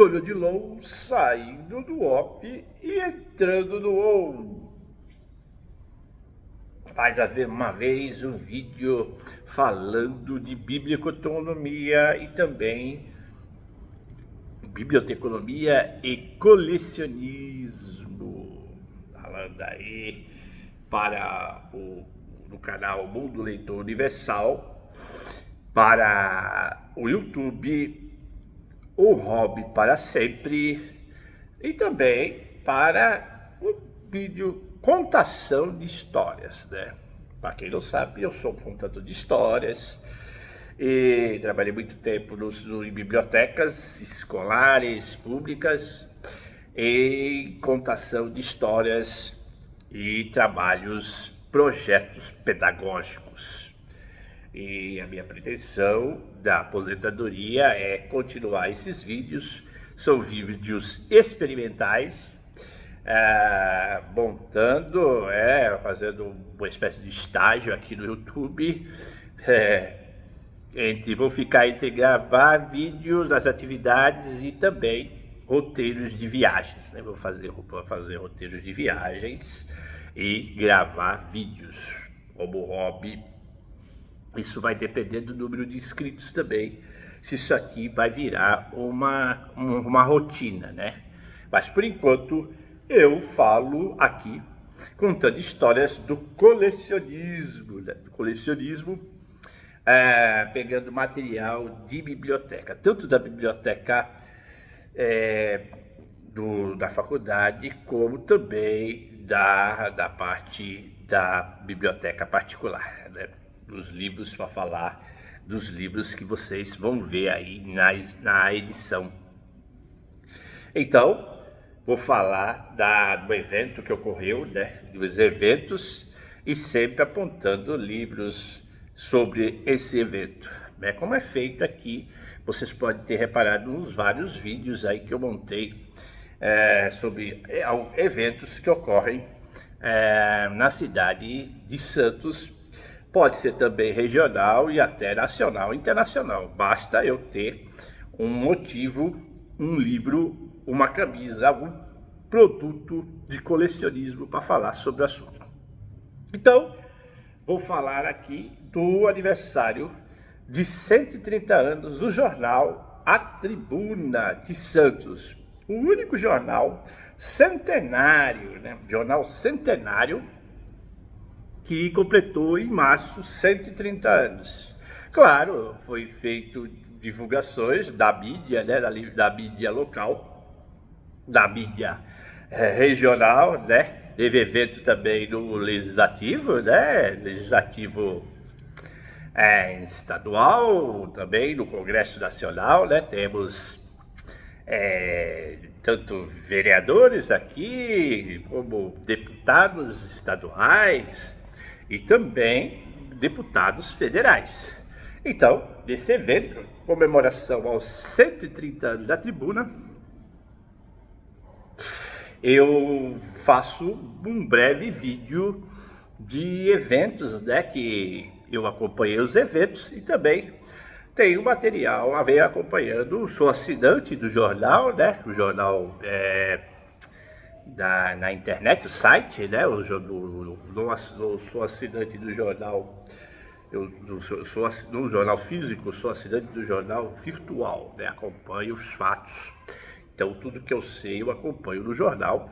Júnior de Low saindo do off e entrando no on. Mais uma vez um vídeo falando de biblioteconomia e também biblioteconomia e colecionismo. Falando aí no canal Mundo Leitor Universal, para o YouTube, o Hobby para Sempre, e também para o vídeo Contação de Histórias, né? Para quem não sabe, eu sou um contador de histórias e trabalhei muito tempo em bibliotecas escolares, públicas, em contação de histórias e projetos pedagógicos. E a minha pretensão da aposentadoria é continuar esses vídeos. São vídeos experimentais, fazendo uma espécie de estágio aqui no YouTube. Vou ficar entre gravar vídeos das atividades e também roteiros de viagens, né? Vou fazer roteiros de viagens e gravar vídeos como hobby. Isso vai depender do número de inscritos também, se isso aqui vai virar uma rotina, né? Mas por enquanto eu falo aqui contando histórias do colecionismo, né? Pegando material de biblioteca, tanto da biblioteca da faculdade, como também da parte da biblioteca particular, né? Dos livros, para falar dos livros que vocês vão ver aí na edição. Então, vou falar do evento que ocorreu, né? Dos eventos, e sempre apontando livros sobre esse evento, né? Como é feito aqui, vocês podem ter reparado nos vários vídeos aí que eu montei sobre eventos que ocorrem na cidade de Santos. Pode ser também regional e até nacional e internacional. Basta eu ter um motivo, um livro, uma camisa, algum produto de colecionismo para falar sobre o assunto. Então, vou falar aqui do aniversário de 130 anos do jornal A Tribuna de Santos. O único jornal centenário, né? Jornal centenário, que completou em março 130 anos. Claro, foi feito divulgações da mídia, né? Da mídia local, da mídia regional, né? Teve evento também no legislativo, né? Legislativo estadual, também no Congresso Nacional, né? Temos tanto vereadores aqui, como deputados estaduais e também deputados federais. Então, nesse evento, comemoração aos 130 anos da Tribuna, eu faço um breve vídeo de eventos, né, que eu acompanhei os eventos e também tenho material, venho acompanhando, sou assinante do jornal, né, o jornal na internet, o site, né, sou assinante do jornal, sou no jornal físico, sou assinante do jornal virtual, né, acompanho os fatos. Então, tudo que eu sei, eu acompanho no jornal.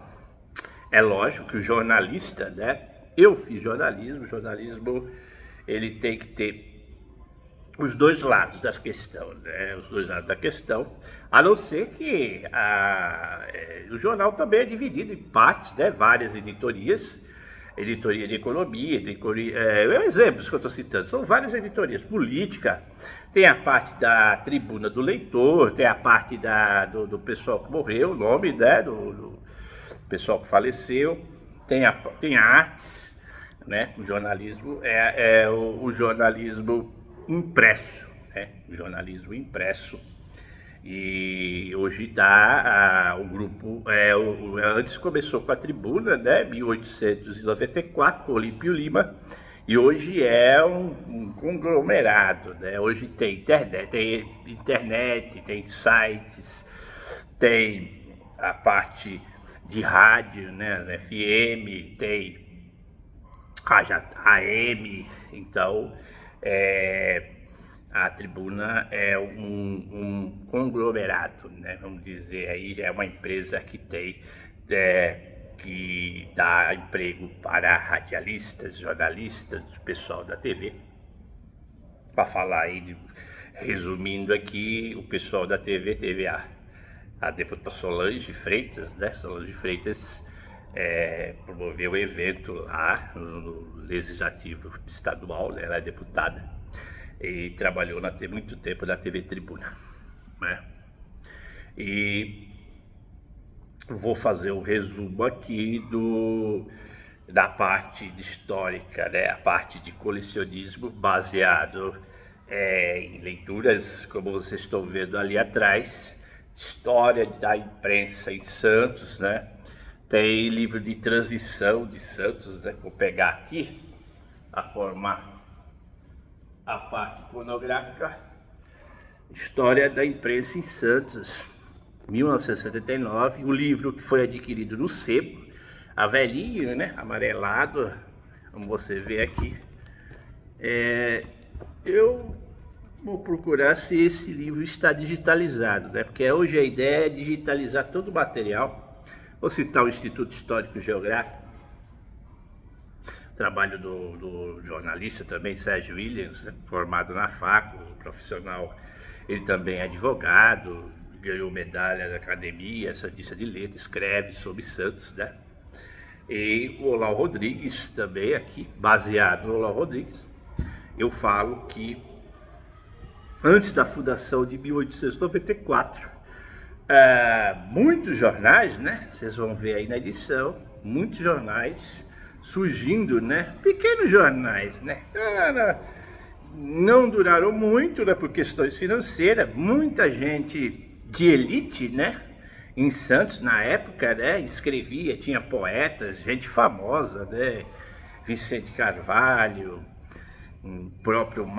É lógico que o jornalista, né? Eu fiz jornalismo. O jornalismo, ele tem que ter os dois lados da questão, né? Os dois lados da questão. A não ser que o jornal também é dividido em partes, né? Várias editorias. Editoria de economia, exemplos que eu estou citando, são várias editorias. Política, tem a parte da Tribuna do Leitor, tem a parte do pessoal que morreu, o nome, né, do pessoal que faleceu, tem artes, né? O jornalismo o jornalismo impresso, né? O jornalismo impresso. E hoje o grupo, antes começou com a Tribuna, né, 1894, com Olímpio Lima, e hoje é um conglomerado, né? Hoje tem internet, tem sites, tem a parte de rádio, né, FM, tem rádio AM, então a Tribuna é um conglomerado, né, vamos dizer, aí é uma empresa que tem que dá emprego para radialistas, jornalistas, pessoal da TV. Para falar aí, resumindo aqui, o pessoal da TV teve a deputada Solange Freitas, né? Solange Freitas promoveu o evento lá no Legislativo Estadual, né? Ela é deputada e trabalhou muito tempo na TV Tribuna, né? E vou fazer um resumo aqui da parte histórica, né? A parte de colecionismo baseado em leituras, como vocês estão vendo ali atrás, história da imprensa em Santos, né? Tem livro de transição de Santos, né? Vou pegar aqui a formar a parte iconográfica, história da imprensa em Santos, 1979, um livro que foi adquirido no sebo, a velhinho, né, amarelado, como você vê aqui. Eu vou procurar se esse livro está digitalizado, né, porque hoje a ideia é digitalizar todo o material. Vou citar o Instituto Histórico Geográfico, trabalho do jornalista também, Sérgio Williams, né, formado na FACO, profissional, ele também é advogado, ganhou medalha da Academia Santista de Letras, escreve sobre Santos, né? E o Olavo Rodrigues também aqui, baseado no Olavo Rodrigues, eu falo que antes da fundação de 1894, muitos jornais, né? Vocês vão ver aí na edição, muitos jornais surgindo, né? Pequenos jornais, né? Não duraram muito, né? Por questões financeiras, muita gente de elite, né, em Santos na época, né, escrevia, tinha poetas, gente famosa, né, Vicente Carvalho, o próprio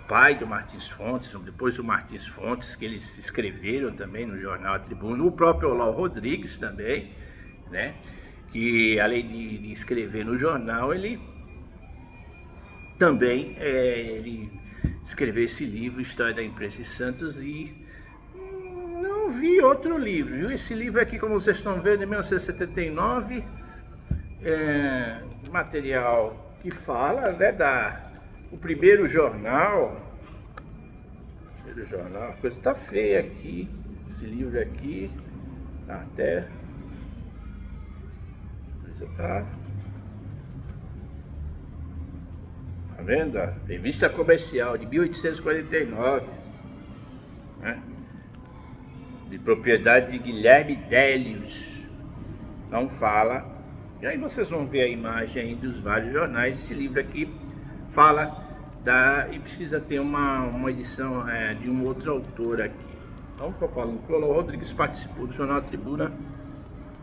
pai do Martins Fontes, depois do Martins Fontes, que eles escreveram também no jornal A Tribuna, o próprio Olavo Rodrigues também, né, que além de escrever no jornal, ele também ele escreveu esse livro, História da Imprensa em Santos, e vi outro livro, viu? Esse livro aqui, como vocês estão vendo, em 1979, material que fala, né, o primeiro jornal, a coisa tá feia aqui, esse livro aqui, até, tá vendo? Revista Comercial, de 1849, né? De propriedade de Guilherme Délios, não fala. E aí vocês vão ver a imagem aí dos vários jornais. Esse livro aqui fala e precisa ter uma edição de um outro autor aqui. Então, estou falando que o Olavo Rodrigues participou do jornal Tribuna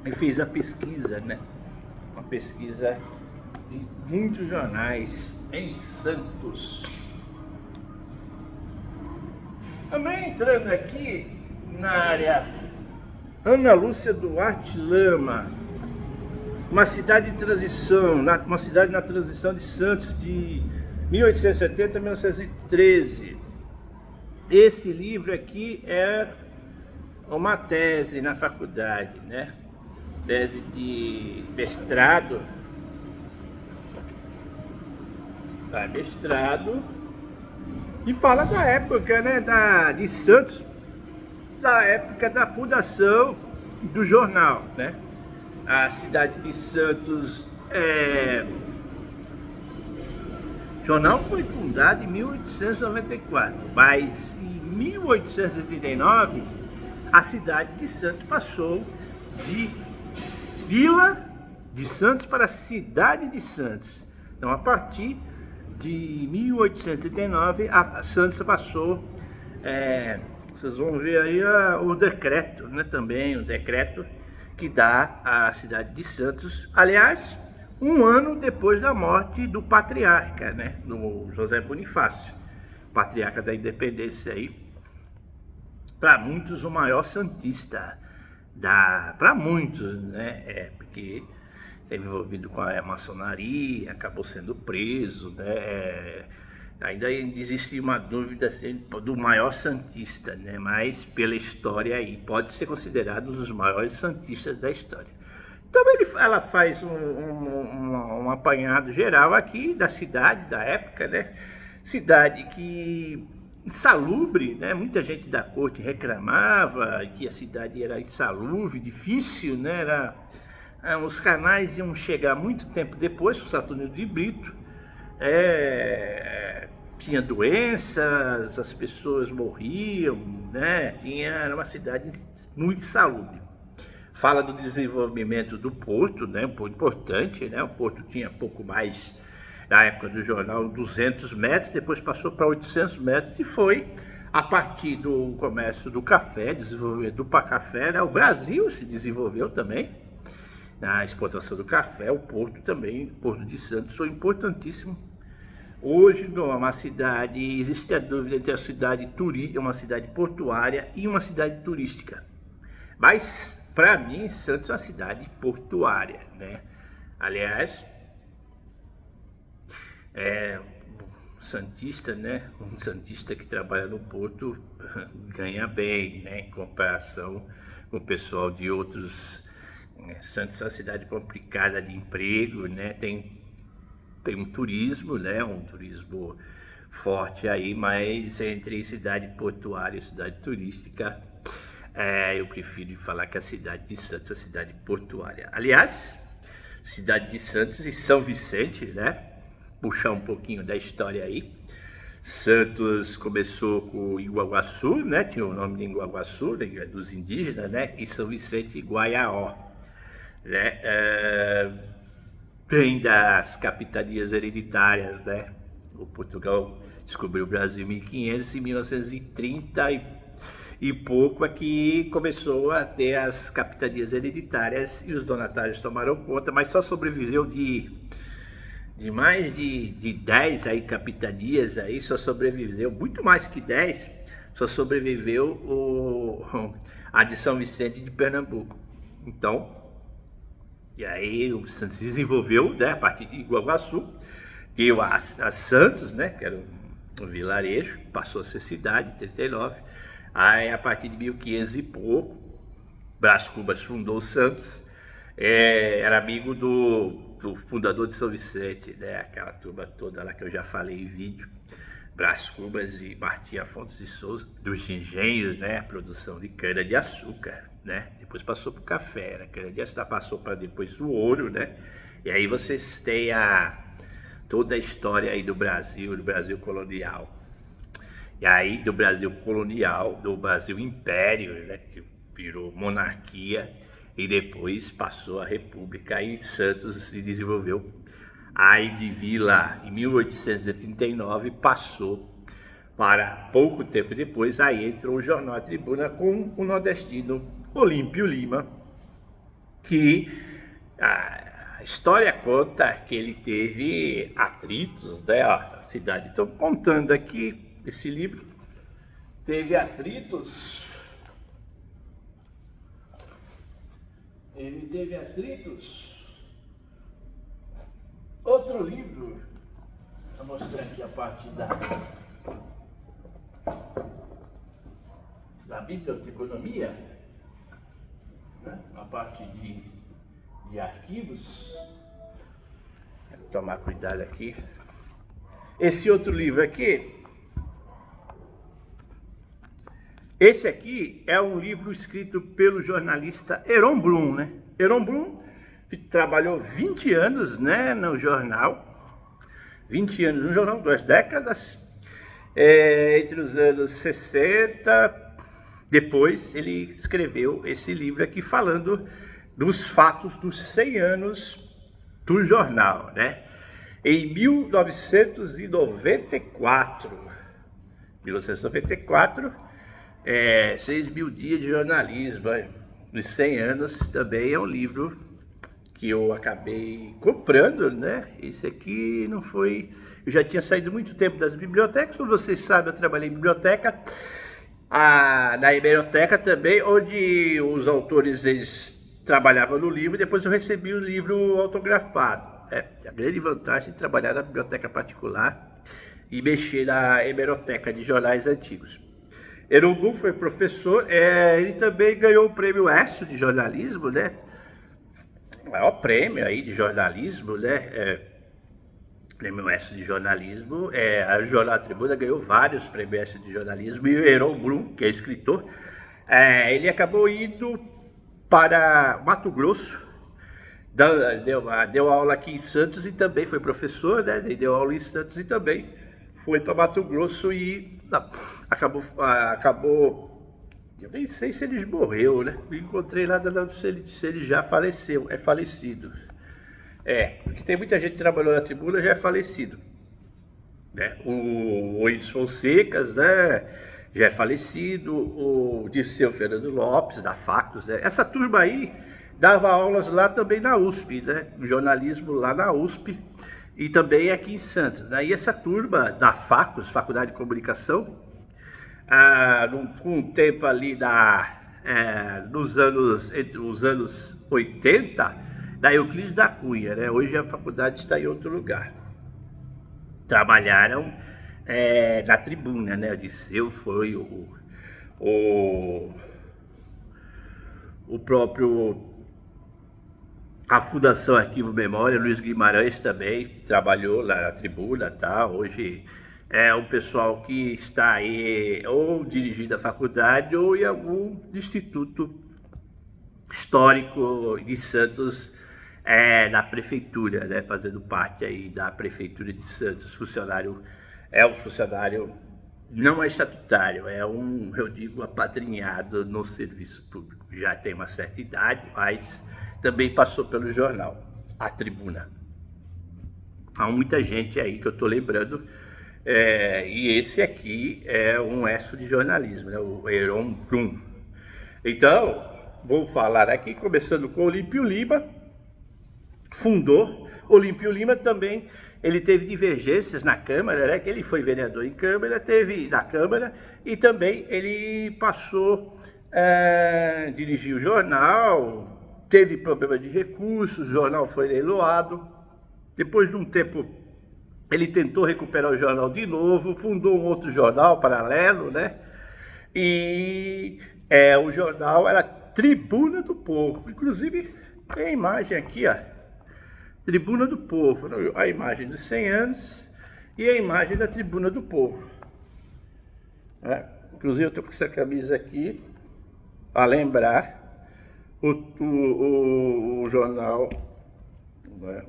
e fez a pesquisa, né? Uma pesquisa de muitos jornais em Santos. Também entrando aqui na área, Ana Lúcia Duarte Lama, uma cidade de transição, uma cidade na transição de Santos de 1870 a 1913. Esse livro aqui é uma tese na faculdade, né? Tese de mestrado. Mestrado. E fala da época, né? De Santos, da época da fundação do jornal, né? A cidade de Santos, o jornal foi fundado em 1894, mas em 1889 a cidade de Santos passou de Vila de Santos para cidade de Santos. Então, a partir de 1889, a Santos passou, vocês vão ver aí o decreto, né, também o decreto que dá a cidade de Santos, aliás, um ano depois da morte do patriarca, né, do José Bonifácio, patriarca da independência aí, para muitos o maior santista para muitos, né? Porque esteve envolvido com a maçonaria, acabou sendo preso, né? Ainda existe uma dúvida assim, do maior santista, né? Mas pela história aí, pode ser considerado um dos maiores santistas da história. Então ela faz um apanhado geral aqui da cidade, da época, né? Cidade que insalubre, né? Muita gente da corte reclamava que a cidade era insalubre, difícil, né? Os canais iam chegar muito tempo depois, o Saturnino de Brito, tinha doenças, as pessoas morriam, né? Era uma cidade muito insalubre. Fala do desenvolvimento do porto, né? Um porto importante, né? O porto tinha pouco mais, na época do jornal, 200 metros, depois passou para 800 metros e foi a partir do comércio do café, desenvolvimento do café, né? O Brasil se desenvolveu também na exportação do café, o porto também, o Porto de Santos foi importantíssimo. Hoje, uma cidade, existe a dúvida entre a cidade uma cidade portuária e uma cidade turística. Mas, para mim, Santos é uma cidade portuária, né? Aliás, um santista, né? Um santista que trabalha no porto ganha bem, né? Em comparação com o pessoal de outros. Santos é uma cidade complicada de emprego, né? Tem um turismo, né? Um turismo forte aí, mas entre cidade portuária e cidade turística, eu prefiro falar que a cidade de Santos é a cidade portuária. Aliás, cidade de Santos e São Vicente, né? Puxar um pouquinho da história aí. Santos começou com Iguaçu, né? Tinha o nome de Iguaçu, né? Dos indígenas, né? E São Vicente Guaiaó, né? Vem das capitanias hereditárias, né? O Portugal descobriu o Brasil em 1500 e 1930 e pouco aqui começou a ter as capitanias hereditárias e os donatários tomaram conta, mas só sobreviveu de mais de 10 aí capitanias aí, só sobreviveu, muito mais que 10, só sobreviveu a de São Vicente de Pernambuco. Então, e aí o Santos desenvolveu, né, a partir de Iguaçu, que a Santos, né, que era um vilarejo, passou a ser cidade em 39. Aí a partir de 1500 e pouco, Brás Cubas fundou o Santos, era amigo do fundador de São Vicente, né, aquela turma toda lá que eu já falei em vídeo, Brás Cubas e Martim Afonso de Souza, dos engenhos, né, a produção de cana-de-açúcar, né, depois passou para o café, né, cana-de-açúcar passou para depois o ouro, né, e aí vocês têm toda a história aí do Brasil colonial. E aí do Brasil colonial, do Brasil império, né, que virou monarquia e depois passou a república. Aí Santos se desenvolveu. Aí de vila, em 1839, passou para pouco tempo depois, aí entrou o jornal A Tribuna com o nordestino Olímpio Lima, que a história conta que ele teve atritos, né, a cidade. Estou contando aqui. Esse livro teve atritos. Ele teve atritos. Outro livro, vou mostrar aqui a parte da biblioteconomia, né? A parte de arquivos. Vou tomar cuidado aqui. Esse outro livro aqui. Esse aqui é um livro escrito pelo jornalista Heron Brum, né? Heron Brum trabalhou 20 anos, né, no jornal, 20 anos no jornal, 2 décadas, entre os anos 60, depois ele escreveu esse livro aqui falando dos fatos dos 100 anos do jornal, né? Em 1994, 6.000 dias de jornalismo, nos 100 anos, também é um livro que eu acabei comprando, né? Esse aqui não foi... Eu já tinha saído muito tempo das bibliotecas, como vocês sabem, eu trabalhei em biblioteca, na hemeroteca também, onde os autores eles trabalhavam no livro e depois eu recebi o livro autografado. A grande vantagem de trabalhar na biblioteca particular e mexer na hemeroteca de jornais antigos. Heron Blum foi professor, ele também ganhou o prêmio ESSO de jornalismo, né? O maior prêmio aí de jornalismo, né? Prêmio ESSO de jornalismo, a Jornal Tribuna ganhou vários prêmios ESSO de jornalismo, e o Heron Blum, que é escritor, ele acabou indo para Mato Grosso, deu aula aqui em Santos e também foi professor, né? Deu aula em Santos e também foi para Mato Grosso e acabou, eu nem sei se ele morreu, né? Não encontrei nada não se ele já faleceu, é falecido. Porque tem muita gente que trabalhou na Tribuna já é falecido, né? O Whindersson Fonsecas, né? Já é falecido, o Dirceu Fernando Lopes, da Facos, né? Essa turma aí dava aulas lá também na USP, né? Jornalismo lá na USP e também aqui em Santos, né? E essa turma da Facos, Faculdade de Comunicação, com um tempo ali entre os anos 80, da Euclides da Cunha, né? Hoje a faculdade está em outro lugar. Trabalharam na Tribuna, né? O Dirceu foi o próprio... A Fundação Arquivo Memória, Luiz Guimarães também trabalhou lá na Tribuna, tá? Hoje é um pessoal que está aí ou dirigindo a faculdade ou em algum instituto histórico de Santos, na prefeitura, né? Fazendo parte aí da prefeitura de Santos. Um funcionário, não é estatutário, eu digo, apadrinhado no serviço público. Já tem uma certa idade, mas também passou pelo jornal, a Tribuna. Há muita gente aí que eu estou lembrando, e esse aqui é um ESSO de jornalismo, né? O Heron Blum. Então, vou falar aqui, começando com Olímpio Lima, fundou. Olímpio Lima também, ele teve divergências na Câmara, né? Que ele foi vereador em Câmara, na Câmara, e também ele passou a dirigir o jornal. Teve problema de recursos, o jornal foi leiloado. Depois de um tempo, ele tentou recuperar o jornal de novo, fundou um outro jornal paralelo, né? E o jornal era Tribuna do Povo. Inclusive, tem a imagem aqui, ó. Tribuna do Povo. A imagem dos 100 anos e a imagem da Tribuna do Povo. Inclusive, eu estou com essa camisa aqui, a lembrar o jornal, né,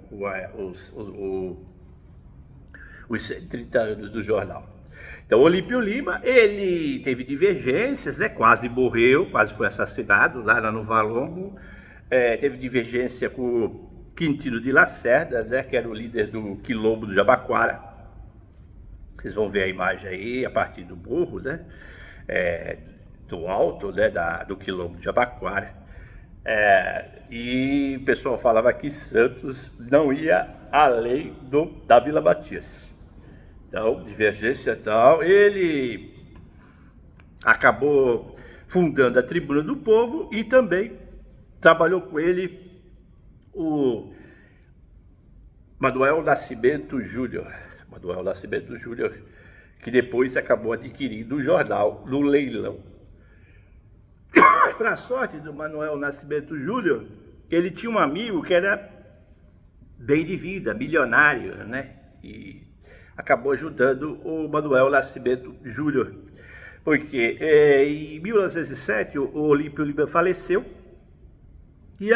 os 130 anos do jornal. Então, Olímpio Lima, ele teve divergências, né, quase morreu, quase foi assassinado lá no Valongo. Teve divergência com o Quintino de Lacerda, né, que era o líder do Quilombo do Jabaquara. Vocês vão ver a imagem aí, a partir do morro, né, do alto, né, do Quilombo do Jabaquara. E o pessoal falava que Santos não ia além da Vila Matias. Então, divergência e tal, ele acabou fundando a Tribuna do Povo e também trabalhou com ele o Manuel Nascimento Júnior. Manuel Nascimento Júnior, que depois acabou adquirindo o jornal no leilão. Para a sorte do Manuel Nascimento Júnior, ele tinha um amigo que era bem de vida, milionário, né? E acabou ajudando o Manuel Nascimento Júnior. Porque em 1907 o Olímpio Lima faleceu, e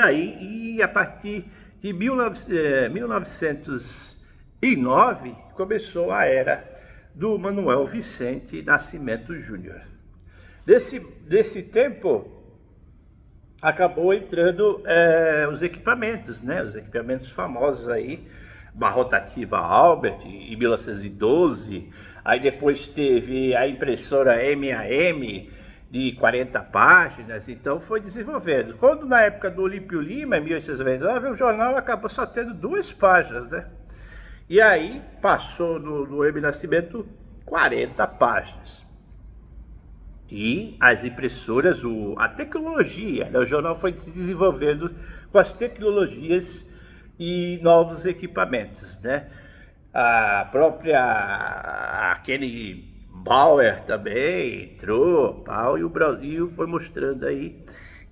a partir de 1909 começou a era do Manuel Vicente Nascimento Júnior. Desse tempo, acabou entrando os equipamentos, né? Os equipamentos famosos aí, uma rotativa Albert, em 1912, aí depois teve a impressora MAM, de 40 páginas, então foi desenvolvendo. Quando na época do Olímpio Lima, em 1899, o jornal acabou só tendo 2 páginas, né? E aí passou no M. Nascimento 40 páginas. E as impressoras, a tecnologia, né? O jornal foi se desenvolvendo com as tecnologias e novos equipamentos, né? A própria, aquele Bauer também entrou, pau, e o Brasil foi mostrando aí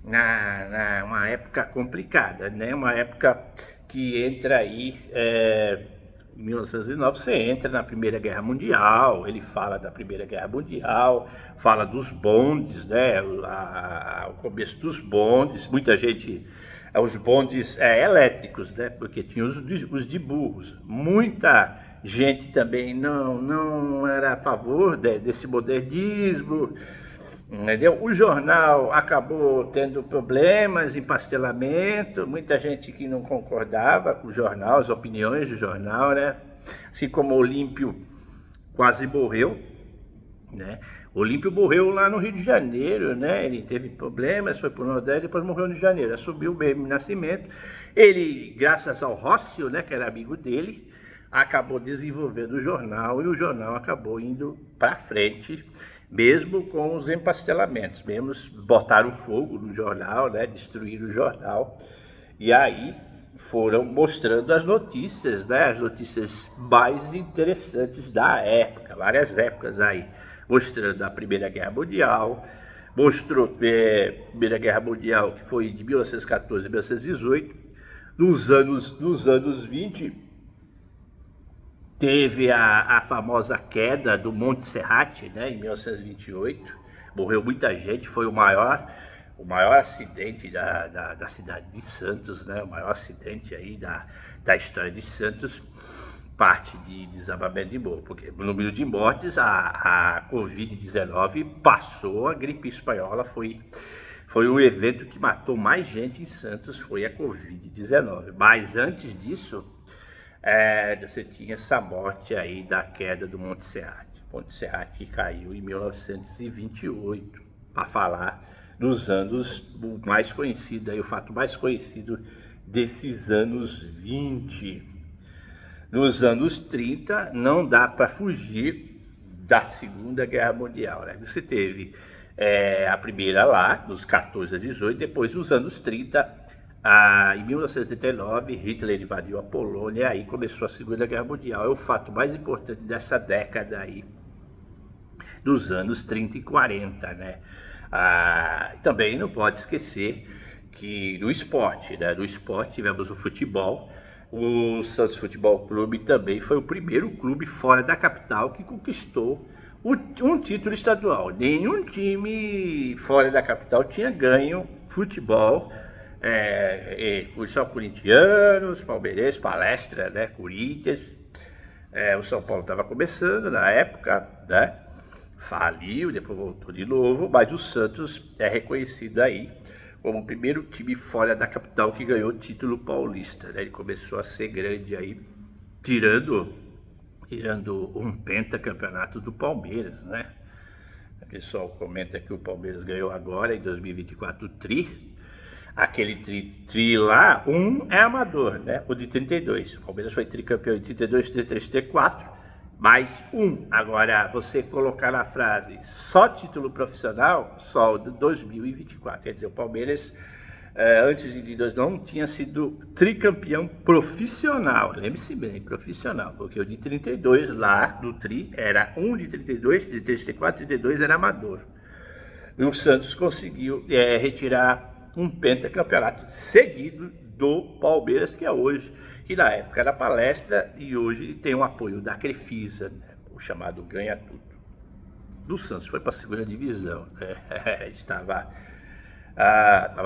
uma época complicada, né? Uma época que entra aí, em 1909 você entra na Primeira Guerra Mundial, ele fala da Primeira Guerra Mundial, fala dos bondes, né? O começo dos bondes, muita gente, os bondes elétricos, né? Porque tinha os de burros, muita gente também não era a favor desse modernismo, entendeu? O jornal acabou tendo problemas, empastelamento, muita gente que não concordava com o jornal, as opiniões do jornal, né? Assim como o Olímpio quase morreu, né? O Olímpio morreu lá no Rio de Janeiro, né? Ele teve problemas, foi para o Nordeste, depois morreu no Rio de Janeiro. Assumiu o mesmo Nascimento. Ele, graças ao Rócio, né, que era amigo dele, acabou desenvolvendo o jornal, e o jornal acabou indo para frente, mesmo com os empastelamentos, mesmo botaram fogo no jornal, né, destruíram o jornal, e aí foram mostrando as notícias, né, as notícias mais interessantes da época, várias épocas aí, mostrando a Primeira Guerra Mundial, mostrou a Primeira Guerra Mundial, que foi de 1914 a 1918, nos anos 20, teve a famosa queda do Monte Serrate, né, em 1928, morreu muita gente, foi o maior acidente da cidade de Santos, né, o maior acidente aí da história de Santos, parte de desabamento de morro, porque o número de mortes, a Covid-19 passou, a gripe espanhola foi um evento que matou mais gente em Santos, foi a Covid-19, mas antes disso, você tinha essa morte aí da queda do Monte Serrate. Monte Serrate que caiu em 1928, para falar dos anos, o mais conhecido, aí, o fato mais conhecido desses anos 20. Nos anos 30, não dá para fugir da Segunda Guerra Mundial, né? Você teve a primeira lá, dos 14 a 18, depois nos anos 30, em 1939, Hitler invadiu a Polônia, e aí começou a Segunda Guerra Mundial. É o fato mais importante dessa década aí, dos anos 30 e 40, né? Também não pode esquecer que no esporte, né? No esporte tivemos o futebol. O Santos Futebol Clube também foi o primeiro clube fora da capital que conquistou um título estadual. Nenhum time fora da capital tinha ganho futebol. Só corintianos, palmeirenses, Palestra, né, Corinthians. O São Paulo estava começando na época, né, faliu, depois voltou de novo, mas o Santos é reconhecido aí como o primeiro time fora da capital que ganhou o título paulista, né? Ele começou a ser grande aí, tirando um pentacampeonato do Palmeiras, né? O pessoal comenta que o Palmeiras ganhou agora, em 2024, o tri. Aquele tri lá, é amador, né? O de 32. O Palmeiras foi tricampeão em 32, 33, 34, mais Agora, você colocar na frase só título profissional, só o de 2024. Quer dizer, o Palmeiras, antes de 2022, não tinha sido tricampeão profissional. Lembre-se bem, profissional, porque o de 32 lá, do tri, era de 32, 33, 34, 32 era amador. E o Santos conseguiu retirar um pentacampeonato seguido do Palmeiras, que é hoje, que na época era Palestra, e hoje tem o apoio da Crefisa, né? O chamado Ganha Tudo. Do Santos foi para a segunda divisão, né? Estava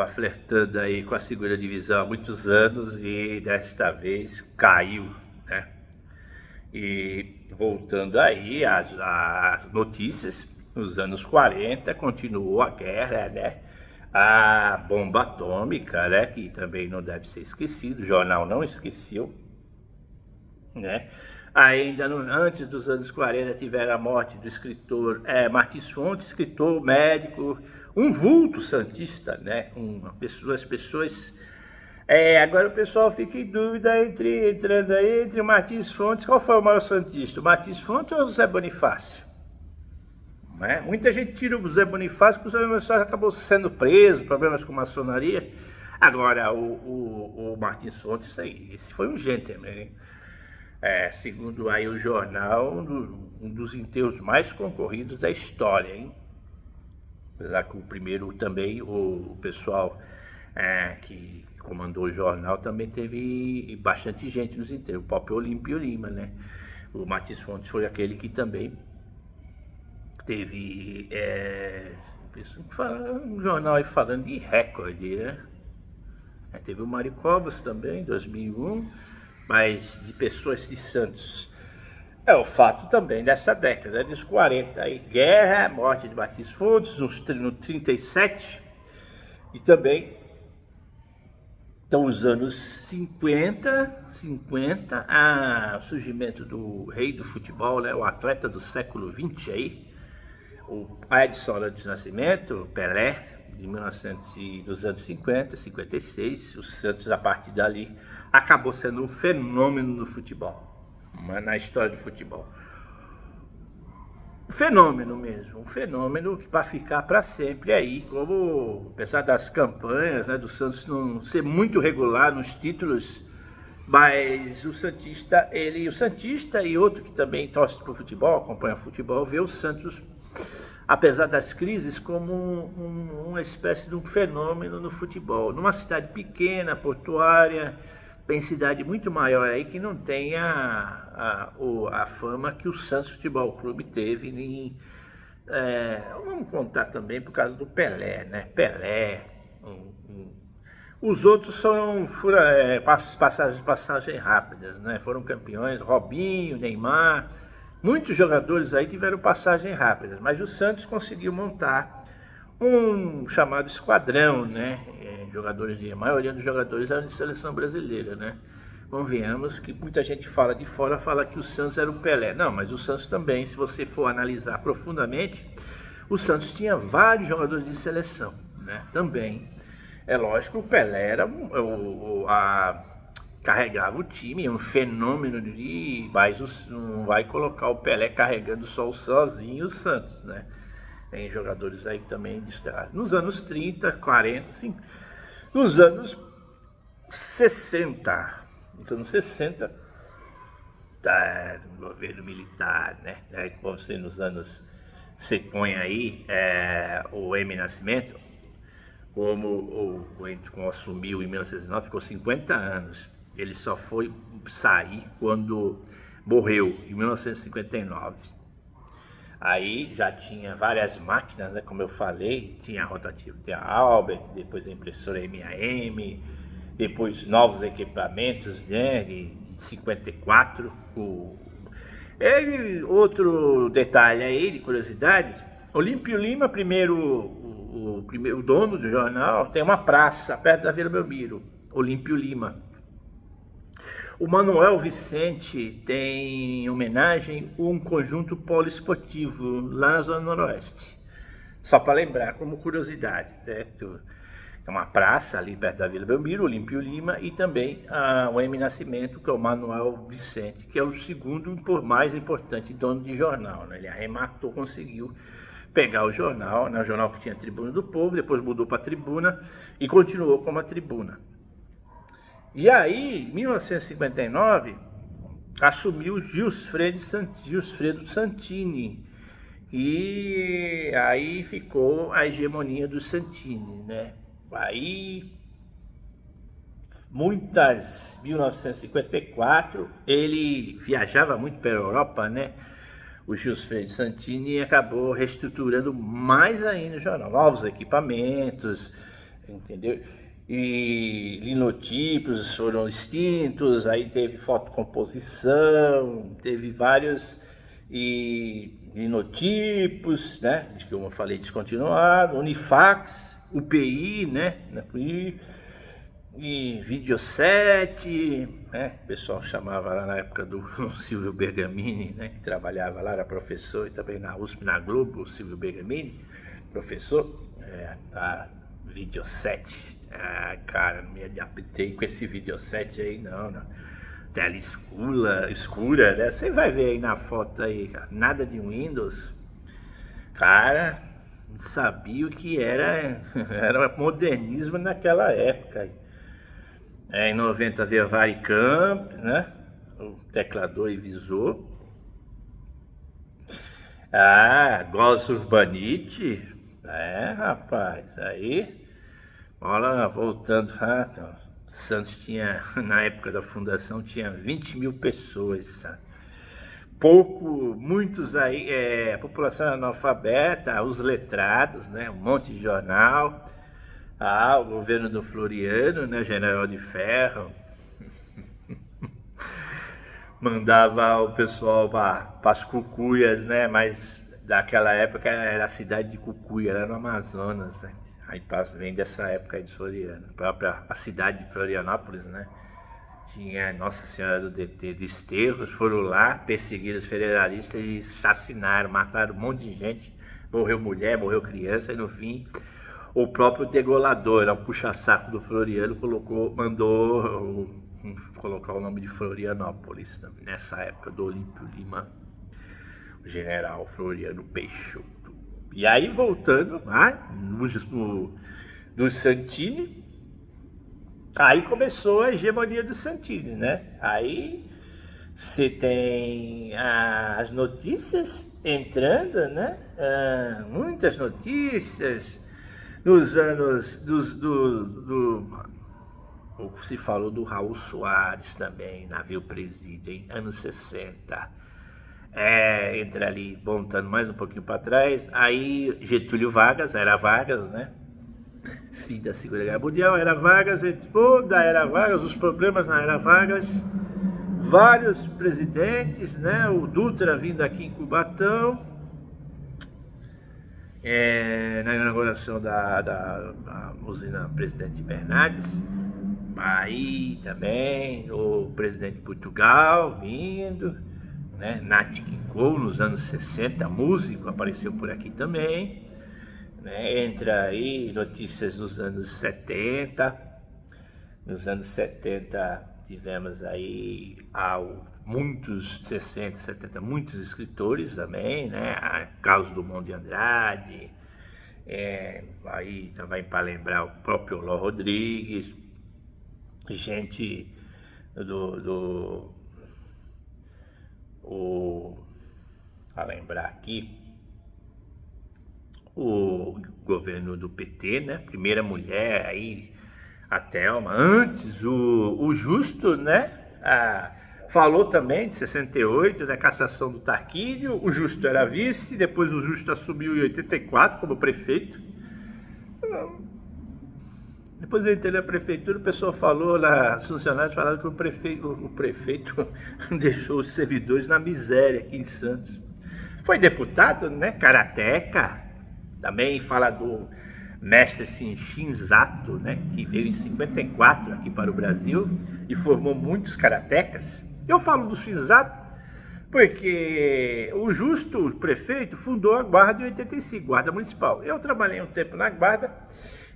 flertando aí com a segunda divisão há muitos anos, e desta vez caiu, né? E voltando aí às notícias, nos anos 40 continuou a guerra, né? A bomba atômica, né, que também não deve ser esquecido, o jornal não esqueceu, né? Ainda antes dos anos 40 tiveram a morte do escritor Martins Fontes, escritor, médico, um vulto santista, né? As pessoas... agora o pessoal fica em dúvida entrando aí entre Martins Fontes. Qual foi o maior santista, o Martins Fontes ou o José Bonifácio? né? Muita gente tira o Zé Bonifácio, porque o Zé Bonifácio acabou sendo preso, problemas com maçonaria. Agora, o Martins Fontes, esse foi um gentleman, hein? Segundo aí o jornal, um dos enterros mais concorridos da história, hein? Apesar que o primeiro também, o pessoal que comandou o jornal também teve bastante gente nos enterros, o próprio Olímpio Lima, né? O Martins Fontes foi aquele que também teve um jornal aí falando de recorde, né? Teve o Mário Covas também, em 2001, mas de pessoas de Santos. O fato também dessa década, dos 40, aí, guerra, morte de Martins Fontes, no 37, e também então, os anos 50, o surgimento do rei do futebol, né, o atleta do século XX aí, o Edson de Nascimento, Pelé, dos anos 50, 56, o Santos, a partir dali, acabou sendo um fenômeno no futebol, na história do futebol. Um fenômeno mesmo, um fenômeno que para ficar para sempre aí, como, apesar das campanhas, né, do Santos não ser muito regular nos títulos, mas o Santista e outro que também torce para o futebol, acompanha o futebol, vê o Santos, apesar das crises, como uma espécie de um fenômeno no futebol. Numa cidade pequena, portuária, tem cidade muito maior aí que não tem a fama que o Santos Futebol Clube teve. Vamos contar também por causa do Pelé, né? Pelé. Os outros são passagens rápidas, né? Foram campeões, Robinho, Neymar. Muitos jogadores aí tiveram passagem rápidas, mas o Santos conseguiu montar um chamado esquadrão, né? A maioria dos jogadores eram de seleção brasileira, né? Convenhamos que muita gente fala de fora, fala que o Santos era o Pelé. Não, mas o Santos também, se você for analisar profundamente, o Santos tinha vários jogadores de seleção, né? Também. É lógico, o Pelé era carregava o time, um fenômeno mas não vai colocar o Pelé carregando sozinho o Santos, né? Tem jogadores aí também destacados. Nos anos 30, 40, 50, nos anos 60, no governo militar, né? Você nos anos, você põe aí o M. Nascimento, como assumiu em 1909, ficou 50 anos. Ele só foi sair quando morreu, em 1959. Aí já tinha várias máquinas, né, como eu falei, tinha a rotativa, tinha a Albert, depois a impressora MAM, depois novos equipamentos, né, de 54. Outro detalhe aí, de curiosidade, Olímpio Lima, o dono do jornal, tem uma praça perto da Vila Belmiro, Olímpio Lima. O Manuel Vicente tem em homenagem um conjunto poliesportivo lá na Zona Noroeste. Só para lembrar, como curiosidade, né? É uma praça ali perto da Vila Belmiro, Olímpio Lima, e também o M. Nascimento, que é o Manuel Vicente, que é o segundo mais importante dono de jornal, né? Ele arrematou, conseguiu pegar o jornal, né? O jornal que tinha a Tribuna do Povo, depois mudou para a Tribuna e continuou como a Tribuna. E aí, em 1959, assumiu Gilfredo Santini, e aí ficou a hegemonia do Santini, né? Aí, 1954, ele viajava muito pela Europa, né? O Gilfredo Santini acabou reestruturando mais ainda o jornal, novos equipamentos, entendeu? E linotipos foram extintos, aí teve fotocomposição, teve vários linotipos, né? Como eu falei, descontinuado, Unifax, UPI, né? E videoset, né? O pessoal chamava lá na época do Silvio Bergamini, né? Que trabalhava lá, era professor, e também na USP, na Globo, o Silvio Bergamini, professor, a videoset. Cara, não me adaptei com esse videoset aí, não. Tela escura, né? Você vai ver aí na foto aí, cara, nada de Windows. cara sabia o que era modernismo naquela época. Em 90 veio a Varicamp, né? O teclador e visor. Góes Urbanite. Rapaz, aí, olha, voltando, Santos tinha, na época da fundação, tinha 20 mil pessoas, sabe? Muitos aí, a população analfabeta, os letrados, né? Um monte de jornal. O governo do Floriano, né? General de Ferro, mandava o pessoal para as Cucuias, né? Mas daquela época era a cidade de Cucuia, era no Amazonas, né? Aí vem dessa época aí de Floriano. A cidade de Florianópolis, né? Tinha Nossa Senhora do DT Desterros, foram lá, perseguiram os federalistas e assassinaram, mataram um monte de gente. Morreu mulher, morreu criança e no fim o próprio degolador, um puxa-saco do Floriano, mandou colocar o nome de Florianópolis nessa época do Olímpio Lima, o general Floriano Peixoto. E aí voltando no Santini, aí começou a hegemonia do Santini, né? Aí você tem as notícias entrando, né? Muitas notícias nos anos se falou do Raul Soares também, navio presídio, em anos 60. Entra ali, voltando mais um pouquinho para trás, aí Getúlio Vargas, era Vargas, né? Fim da Segunda Guerra Mundial, era Vargas, e toda a era Vargas, os problemas na era Vargas, vários presidentes, né? O Dutra vindo aqui em Cubatão, na inauguração da usina Presidente Bernardes, aí também o presidente de Portugal vindo, né? Nat King Cole nos anos 60, músico, apareceu por aqui também, né? Entra aí notícias dos anos 70. Nos anos 70 tivemos aí muitos, 60, 70, muitos escritores também, né? Carlos Drummond de Andrade, aí também para lembrar o próprio Ló Rodrigues, gente a lembrar aqui, o governo do PT, né? Primeira mulher aí, a Thelma, antes o Justo, né? Falou também de 68, da cassação do Tarquínio. O Justo era vice, depois o Justo assumiu em 84 como prefeito. Depois eu entrei na prefeitura, o pessoal falou lá, os funcionários falaram que o prefeito deixou os servidores na miséria aqui em Santos. Foi deputado, né? Karateca. Também fala do mestre Shinzato, né? Que veio em 54 aqui para o Brasil e formou muitos karatecas. Eu falo do Shinzato porque o Justo, o prefeito, fundou a guarda em 85, guarda municipal. Eu trabalhei um tempo na guarda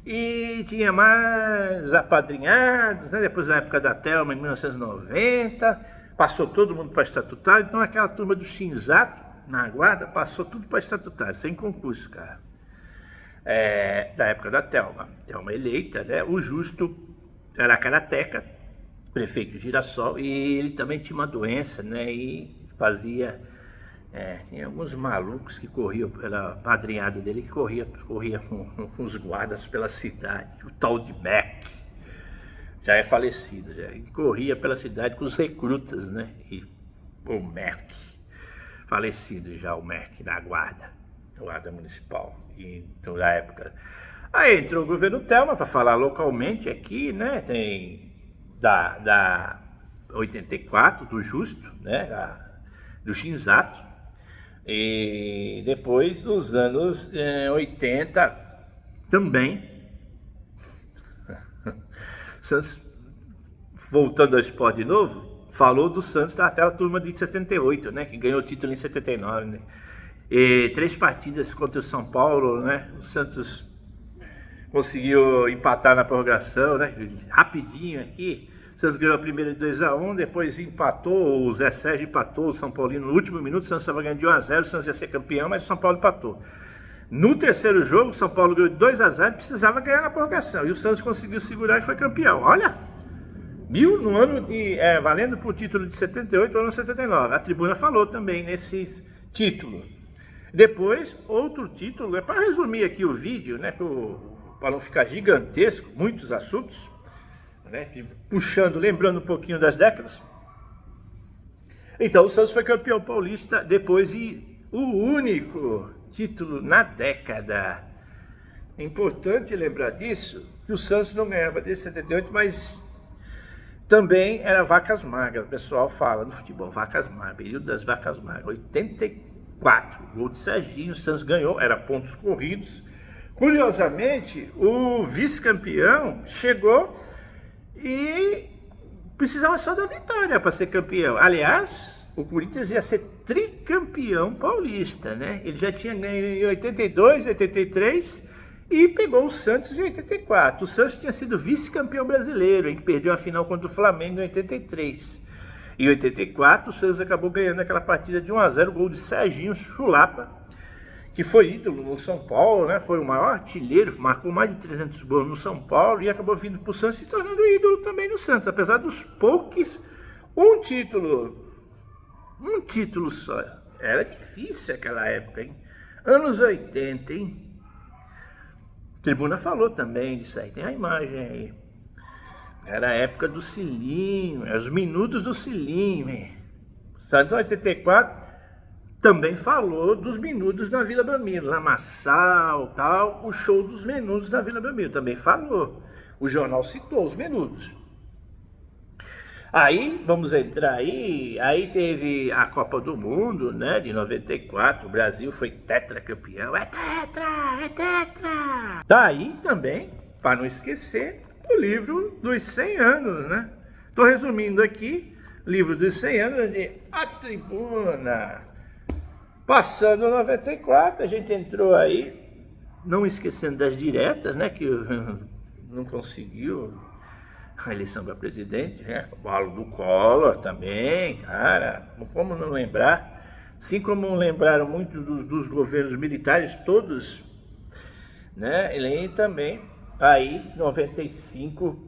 e tinha mais apadrinhados, né? Depois da época da Thelma, em 1990, passou todo mundo para estatutário. Então aquela turma do Shinzato na guarda passou tudo para estatutário, sem concurso, cara. Da época da Thelma eleita, né? O Justo era karateca, prefeito de Girassol, e ele também tinha uma doença, né? E fazia, tinha alguns malucos que corriam pela padrinhada dele, que corria com os guardas pela cidade, o tal de Mac, já é falecido, já, e corria pela cidade com os recrutas, né? E o Mac, falecido já, o Mac da guarda municipal, e então, na época. Aí entrou o governo Thelma, para falar localmente aqui, né? Tem da 84, do Justo, né? Do Shinzato. E depois, nos anos 80, também, Santos, voltando ao esporte de novo, falou do Santos até a turma de 78, né? Que ganhou o título em 79, né? E 3 partidas contra o São Paulo, né? O Santos conseguiu empatar na prorrogação, né? Rapidinho aqui. O Santos ganhou a primeira de 2-1, depois empatou, o Zé Sérgio empatou o São Paulino no último minuto. O Santos estava ganhando de 1-0, o Santos ia ser campeão, mas o São Paulo empatou. No terceiro jogo, o São Paulo ganhou 2-0 e precisava ganhar na prorrogação. E o Santos conseguiu segurar e foi campeão. Olha, no ano de... valendo por título de 78 ou ano 79. A tribuna falou também nesse título. Depois, outro título, para resumir aqui o vídeo, né, para não ficar gigantesco, muitos assuntos, né, puxando, lembrando um pouquinho das décadas. Então, o Santos foi campeão paulista depois de o único título na década. É importante lembrar disso, que o Santos não ganhava desde 78, mas também era vacas magras. O pessoal fala no futebol, vacas magras, período das vacas magras. 84, gol de Serginho, o Santos ganhou, era pontos corridos. Curiosamente, o vice-campeão chegou e precisava só da vitória para ser campeão. Aliás, o Corinthians ia ser tricampeão paulista, né? Ele já tinha ganho em 82, 83 e pegou o Santos em 84. O Santos tinha sido vice-campeão brasileiro, em que perdeu a final contra o Flamengo em 83. Em 84, o Santos acabou ganhando aquela partida de 1-0, gol de Serginho Chulapa, que foi ídolo no São Paulo, né? Foi o maior artilheiro, marcou mais de 300 gols no São Paulo e acabou vindo para o Santos e se tornando ídolo também no Santos, apesar dos poucos, um título só. Era difícil aquela época, hein? Anos 80, hein? A tribuna falou também disso aí, tem a imagem aí. Era a época do Cilinho, os minutos do Cilinho, hein? Santos 84 também falou dos minutos na Vila Belmiro, Lamaçal, tal, o show dos minutos na Vila Belmiro também falou. O jornal citou os minutos. Aí, vamos entrar aí teve a Copa do Mundo, né, de 94, o Brasil foi tetracampeão, é tetra! Daí também, para não esquecer, o livro dos 100 anos, né? Tô resumindo aqui, livro dos 100 anos de A Tribuna. Passando 94, a gente entrou aí, não esquecendo das diretas, né, que não conseguiu a eleição para presidente, né? O balo do Collor também, cara, como não lembrar? Assim como não lembraram muito dos governos militares, todos, né? Ele também, aí, 95,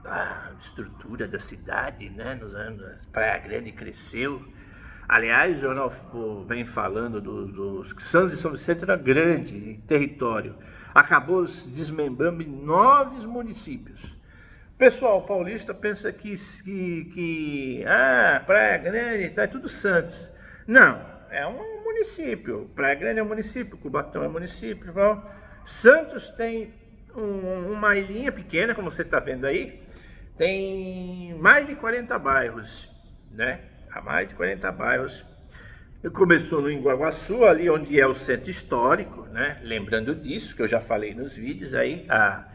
a estrutura da cidade, né? Nos anos, Praia Grande cresceu. Aliás, o jornal vem falando dos Santos e São Vicente era grande território. Acabou se desmembrando em 9 municípios. O pessoal paulista pensa que Praia Grande tá tudo Santos. Não, é um município. Praia Grande é um município, Cubatão é um município. Então, Santos tem uma ilhinha pequena, como você está vendo aí. Tem mais de 40 bairros, né? Há mais de 40 bairros. Começou no Iguaçu, ali onde é o centro histórico, né? Lembrando disso, que eu já falei nos vídeos aí, a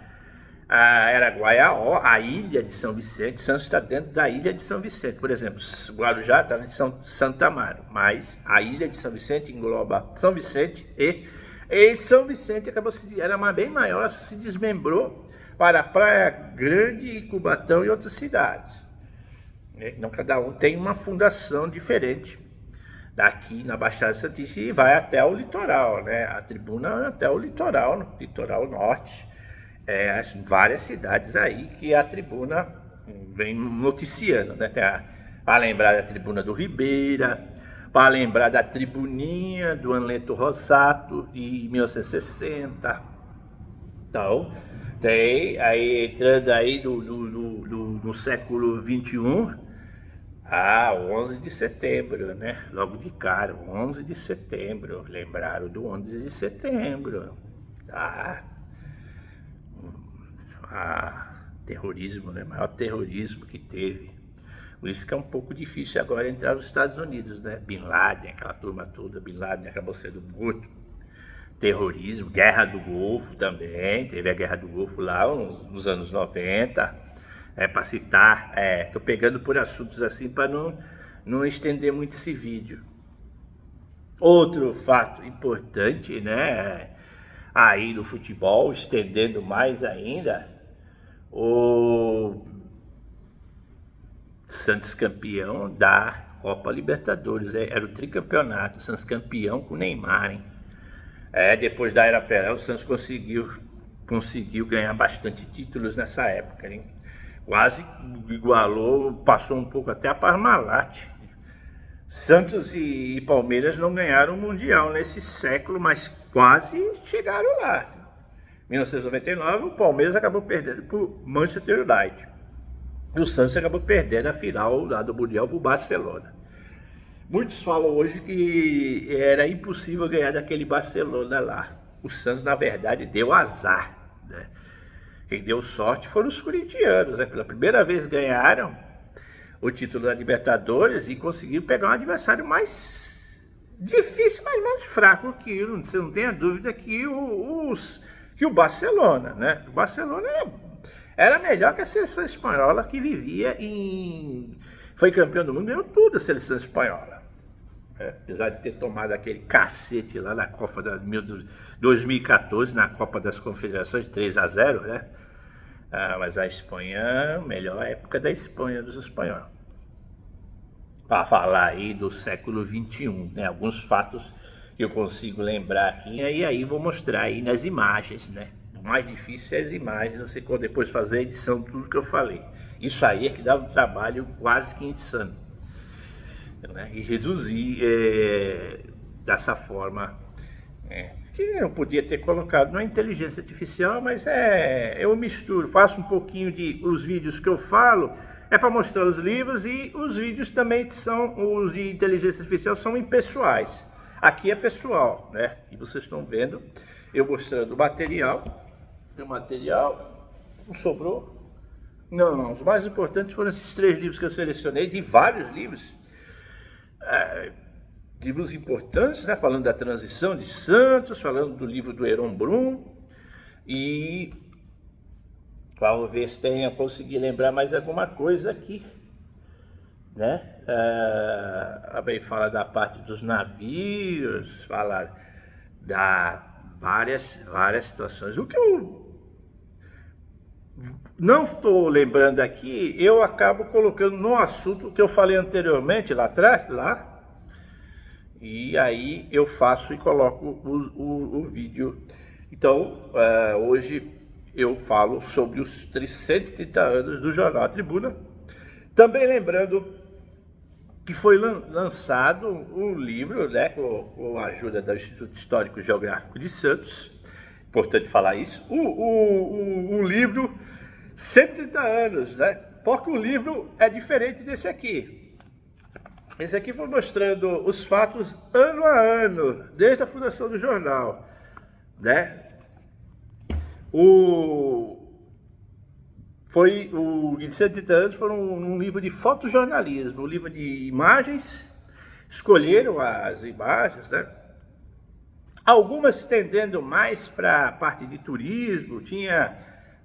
Araguaiaó, a ilha de São Vicente. Santos está dentro da ilha de São Vicente. Por exemplo, Guarujá está em Santa Amaro, mas a ilha de São Vicente engloba São Vicente e São Vicente era bem maior, se desmembrou para Praia Grande e Cubatão e outras cidades. Então cada um tem uma fundação diferente. Daqui na Baixada Santista e vai até o litoral, né? A tribuna até o litoral, no litoral norte. Várias cidades aí que a tribuna vem noticiando, né? Para lembrar da tribuna do Ribeira, para lembrar da tribuninha do Anleto Rosato de 1960. Então, tem aí entrando aí no século 21, 11 de setembro, né? Logo de cara, 11 de setembro, lembraram do 11 de setembro, tá? Terrorismo, né? Maior terrorismo que teve. Por isso que é um pouco difícil agora entrar nos Estados Unidos, né? Bin Laden, aquela turma toda, Bin Laden acabou sendo morto. Terrorismo, Guerra do Golfo também, teve a Guerra do Golfo lá nos anos 90. Para citar, tô pegando por assuntos assim para não estender muito esse vídeo. Outro fato importante, né? Aí no futebol, estendendo mais ainda, o Santos campeão da Copa Libertadores, era o tricampeonato, Santos campeão com o Neymar, hein? Depois da Era Pelé, o Santos conseguiu ganhar bastante títulos nessa época, hein? Quase igualou, passou um pouco até a Parmalat. Santos e Palmeiras não ganharam o Mundial nesse século, mas quase chegaram lá. Em 1999, o Palmeiras acabou perdendo para o Manchester United. E o Santos acabou perdendo a final lá do Mundial para o Barcelona. Muitos falam hoje que era impossível ganhar daquele Barcelona lá. O Santos, na verdade, deu azar, né? Quem deu sorte foram os corintianos, né? Pela primeira vez ganharam o título da Libertadores e conseguiram pegar um adversário mais difícil, mas mais fraco que você não tenha dúvida que o Barcelona, né? O Barcelona era melhor que a seleção espanhola que vivia foi campeão do mundo, ganhou tudo a seleção espanhola. Apesar de ter tomado aquele cacete lá na Copa de 2014, na Copa das Confederações, 3-0, né? Mas a Espanha, melhor época da Espanha, dos espanhóis. Para falar aí do século XXI, né? Alguns fatos que eu consigo lembrar aqui, e aí vou mostrar aí nas imagens, né? O mais difícil é as imagens, você depois fazer a edição de tudo que eu falei. Isso aí é que dá um trabalho quase que insano, né? E reduzir dessa forma, que eu podia ter colocado na inteligência artificial, mas eu misturo, faço um pouquinho os vídeos que eu falo, para mostrar os livros, e os vídeos também os de inteligência artificial são impessoais. Aqui é pessoal, né? E vocês estão vendo eu mostrando o material. O material não sobrou. Não, os mais importantes foram esses 3 livros que eu selecionei, de vários livros. Livros importantes, né? Falando da transição de Santos, falando do livro do Heron Brum, e vamos ver se consegui lembrar mais alguma coisa aqui, né? Também fala da parte dos navios, fala da várias situações. O que eu não estou lembrando aqui, eu acabo colocando no assunto que eu falei anteriormente, lá atrás, e aí eu faço e coloco o vídeo. Então, hoje eu falo sobre os 130 anos do Jornal A Tribuna. Também lembrando que foi lançado um livro, né, com a ajuda do Instituto Histórico Geográfico de Santos. Importante falar isso. Um livro 130 anos, né? Porque o livro é diferente desse aqui. Esse aqui foi mostrando os fatos ano a ano, desde a fundação do jornal, né? O de 130 anos foi um livro de fotojornalismo, um livro de imagens, escolheram as imagens, né? Algumas tendendo mais para a parte de turismo, tinha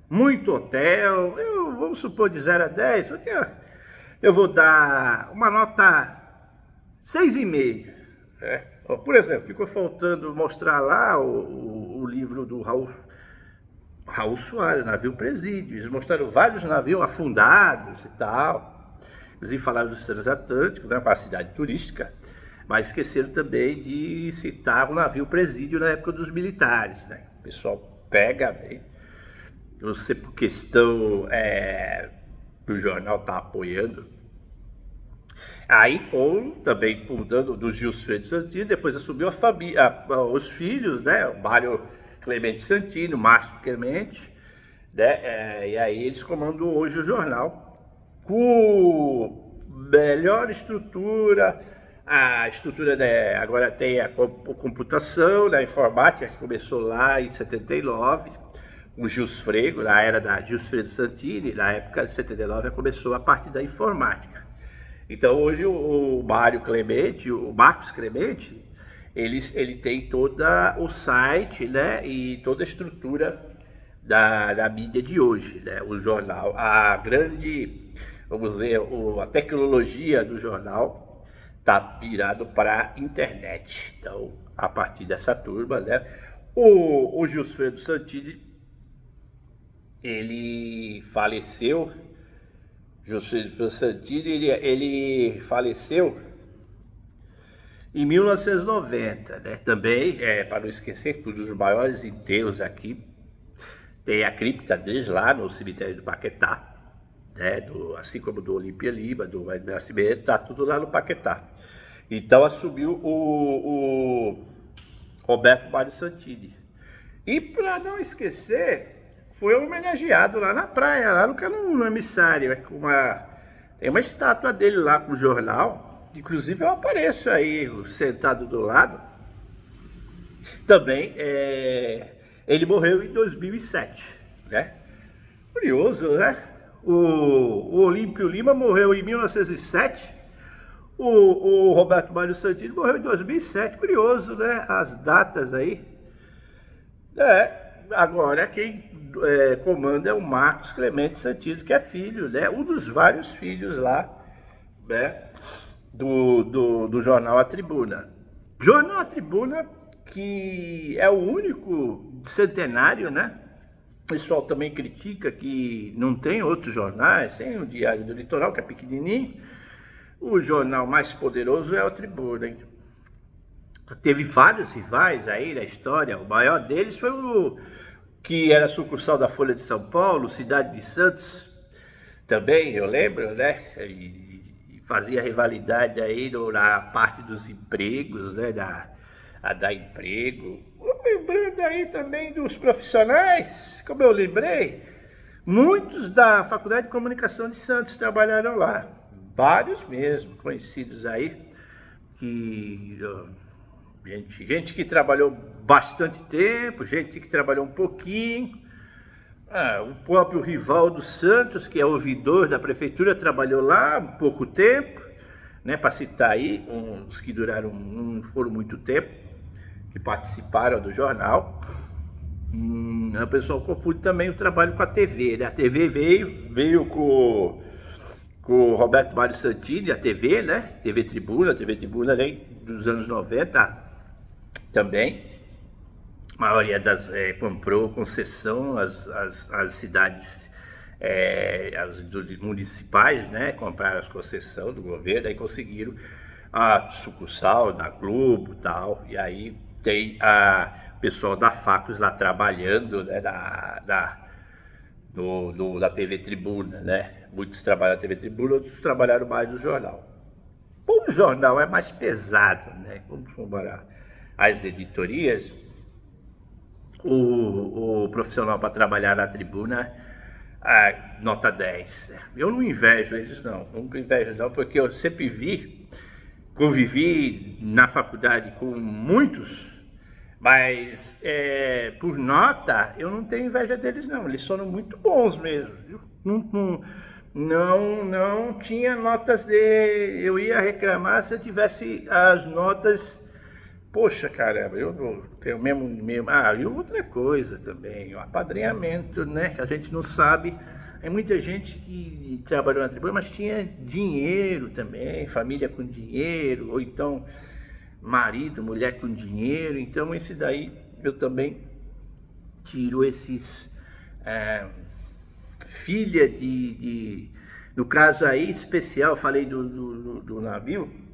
muito hotel, vamos supor de 0 a 10, eu vou dar uma nota 6,5. Por exemplo, ficou faltando mostrar lá o livro do Raul Soares, Navio Presídio. Eles mostraram vários navios afundados e tal. Inclusive falaram dos transatlânticos, né, para a cidade turística. Mas esqueceram também de citar o navio Presídio na época dos militares, né? O pessoal pega bem. Eu sei por questão que o jornal está apoiando. Aí também mudando do Gilsfredo Santini, depois assumiu a família, os filhos, né? O Mário Clemente Santini, o Márcio Clemente, né? E aí eles comandam hoje o jornal com melhor estrutura. A estrutura, né, agora tem a computação, né, a informática, que começou lá em 79, o Gilsfredo, na era da Gilsfredo Santini, na época de 79, começou a parte da informática. Então hoje o Mário Clemente, o Marcos Clemente, ele tem todo o site, né, e toda a estrutura da mídia de hoje, né, o jornal, a grande, vamos dizer, a tecnologia do jornal está virado para a internet. Então, a partir dessa turma, né, o Gilsfredo Santini, ele faleceu. Gilsfredo Santini, ele faleceu em 1990, né? Também, para não esquecer, um dos maiores enterros aqui, tem a cripta deles lá no cemitério do Paquetá, né? Assim como do Olímpia Lima, do Nascimento, tá tudo lá no Paquetá. Então assumiu o Roberto Mário Santini. E para não esquecer, foi homenageado lá na praia, lá no emissário, tem uma estátua dele lá com o jornal, inclusive eu apareço aí, sentado do lado. Também, ele morreu em 2007, né? Curioso, né? O Olímpio Lima morreu em 1907, o Roberto Mário Santini morreu em 2007, curioso, né? As datas aí. Agora quem comanda é o Marcos Clemente Santini, que é filho, né? Um dos vários filhos lá, né? Do jornal A Tribuna. Jornal A Tribuna, que é o único centenário, né? O pessoal também critica que não tem outros jornais, tem o Diário do Litoral, que é pequenininho. O jornal mais poderoso é o Tribuna, hein? Teve vários rivais aí na história. O maior deles foi o que era sucursal da Folha de São Paulo, Cidade de Santos. Também, eu lembro, né? E fazia rivalidade aí na parte dos empregos, né? A dar emprego. Lembrando aí também dos profissionais, como eu lembrei, muitos da Faculdade de Comunicação de Santos trabalharam lá. Vários mesmo, conhecidos aí, gente que trabalhou bastante tempo, gente que trabalhou um pouquinho. O próprio Rivaldo Santos, que é ouvidor da prefeitura, trabalhou lá um pouco tempo, né? Para citar aí, uns que duraram, não foram muito tempo, que participaram do jornal. O pessoal confunde também o trabalho com a TV, né? A TV veio com o Roberto Mário Santini, a TV, né? TV Tribuna, né? Dos anos 90 também. A maioria das comprou concessão às cidades municipais, né? Compraram as concessões do governo, aí conseguiram a sucursal da Globo e tal. E aí tem o pessoal da Facos lá trabalhando, né? Da TV Tribuna, né? Muitos trabalham na TV Tribuna, outros trabalharam mais no jornal. O jornal é mais pesado, né? Vamos comparar as editorias. O profissional para trabalhar na Tribuna, nota 10. Eu não invejo eles não, nunca invejo não, porque eu sempre convivi na faculdade com muitos, mas por nota eu não tenho inveja deles não, eles foram muito bons mesmo, viu? Não tinha notas eu ia reclamar se eu tivesse as notas. Poxa, caramba, eu não tenho mesmo. E outra coisa também, o apadrinhamento, né? Que a gente não sabe. Tem muita gente que trabalhou na Tribuna, mas tinha dinheiro também, família com dinheiro, ou então marido, mulher com dinheiro. Então esse daí eu também tiro esses filha no caso aí especial, falei do navio.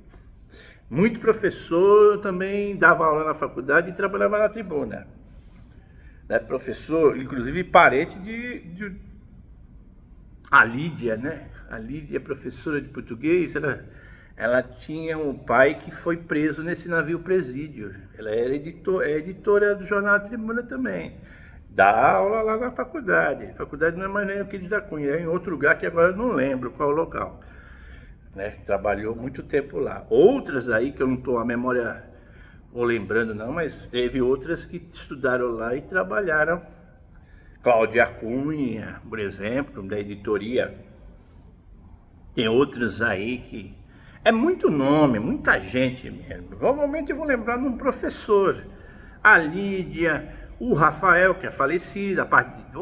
Muito professor também dava aula na faculdade e trabalhava na Tribuna, né? Professor, inclusive parente de a Lídia, né? A Lídia, professora de português, ela tinha um pai que foi preso nesse navio presídio. Ela era editora do jornal Tribuna também. Dá aula lá na faculdade. A faculdade não é mais nem Euclides da Cunha, é em outro lugar que agora eu não lembro qual é o local. Né? Trabalhou muito tempo lá. Outras aí que eu não estou a memória ou lembrando não, mas teve outras que estudaram lá e trabalharam. Cláudia Cunha, por exemplo, da editoria. Tem outras aí que é muito nome, muita gente mesmo. Provavelmente eu vou lembrar de um professor, a Lídia, o Rafael, que é falecido, a parte de...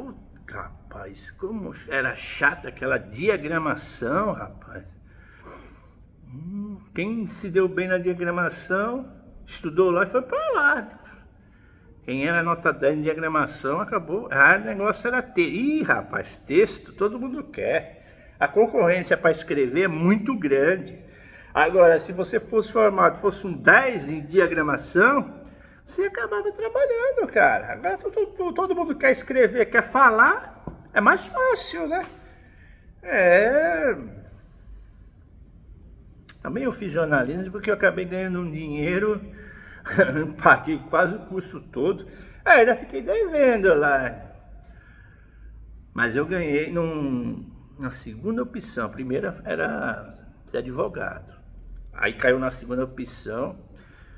rapaz, como era chata aquela diagramação, rapaz. Quem se deu bem na diagramação, estudou lá e foi para lá. Quem era nota 10 em diagramação, acabou. O negócio era ter. Rapaz, texto todo mundo quer. A concorrência para escrever é muito grande. Agora, se você fosse formado, fosse um 10 em diagramação, você acabava trabalhando, cara. Agora todo mundo quer escrever, quer falar, é mais fácil, né? Também eu fiz jornalismo porque eu acabei ganhando um dinheiro, paguei quase o curso todo. Ainda fiquei devendo lá. Mas eu ganhei na segunda opção. A primeira era ser advogado. Aí caiu na segunda opção.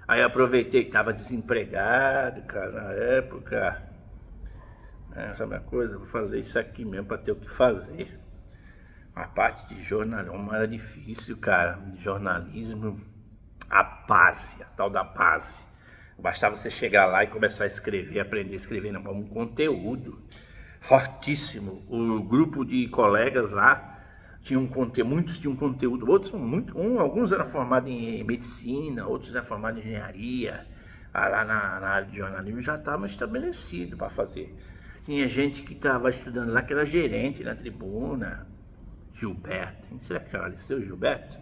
Aí aproveitei que estava desempregado, cara, na época. Sabe uma coisa? Vou fazer isso aqui mesmo para ter o que fazer. A parte de jornalismo era difícil, cara. De jornalismo, a base, a tal da base. Bastava você chegar lá e começar a escrever, aprender a escrever um conteúdo fortíssimo. O grupo de colegas lá tinha muitos tinham conteúdo, outros alguns eram formados em medicina, outros eram formados em engenharia. Lá na área de jornalismo já estava estabelecido para fazer. Tinha gente que estava estudando lá que era gerente na Tribuna. Gilberto, será que faleceu o Gilberto?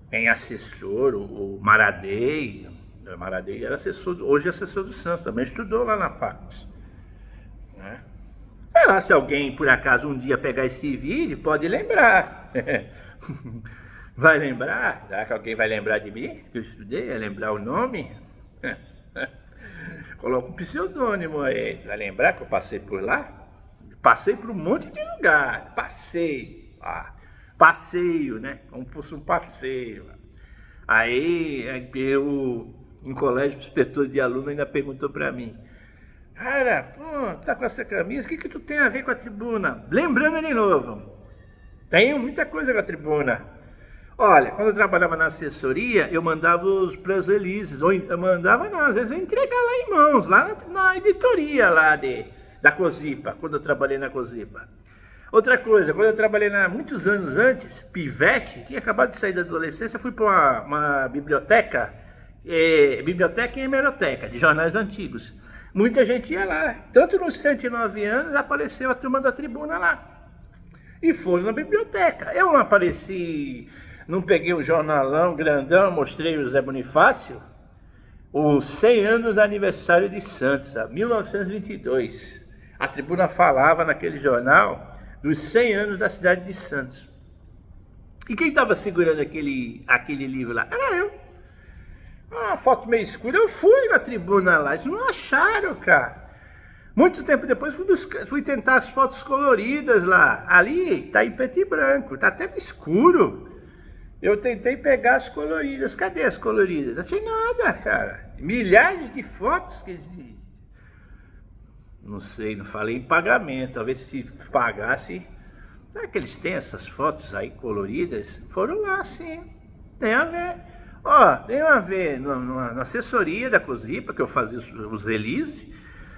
Tem assessor, o Maradei. O Maradei era assessor, hoje é assessor do Santos, também estudou lá na Pax, né? Se alguém por acaso um dia pegar esse vídeo, pode lembrar. Vai lembrar? Será que alguém vai lembrar de mim? Que eu estudei? Vai lembrar o nome? Coloca um pseudônimo aí. Vai lembrar que eu passei por lá? Passei por um monte de lugar. Passeio, né? Como fosse um passeio. Aí eu, em colégio, o inspetor de aluno ainda perguntou pra mim: cara, pô, tá com essa camisa, o que tu tem a ver com a Tribuna? Lembrando de novo, tenho muita coisa com a Tribuna. Olha, quando eu trabalhava na assessoria, eu mandava os press releases, ou eu mandava não, às vezes eu entregar lá em mãos, lá na editoria lá da Cosipa, quando eu trabalhei na Cosipa. Outra coisa, quando eu trabalhei muitos anos antes, pivete, tinha acabado de sair da adolescência, fui para uma biblioteca e hemeroteca, de jornais antigos. Muita gente ia lá, tanto nos 109 anos apareceu a turma da Tribuna lá. E foram na biblioteca. Eu não apareci, não peguei o jornalão grandão, mostrei o Zé Bonifácio, os 100 anos do aniversário de Santos, 1922. A Tribuna falava naquele jornal dos 100 anos da cidade de Santos. E quem estava segurando aquele livro lá? Era eu. Uma foto meio escura. Eu fui na Tribuna lá, eles não acharam, cara. Muito tempo depois fui tentar as fotos coloridas lá. Ali tá em preto e branco, tá até escuro. Eu tentei pegar as coloridas. Cadê as coloridas? Não achei nada, cara. Milhares de fotos que eles... Não sei, não falei em pagamento. Talvez se pagasse. Será que eles têm essas fotos aí coloridas? Foram lá, sim. Tem a ver. Tem a ver na assessoria da Cosipa, que eu fazia os releases.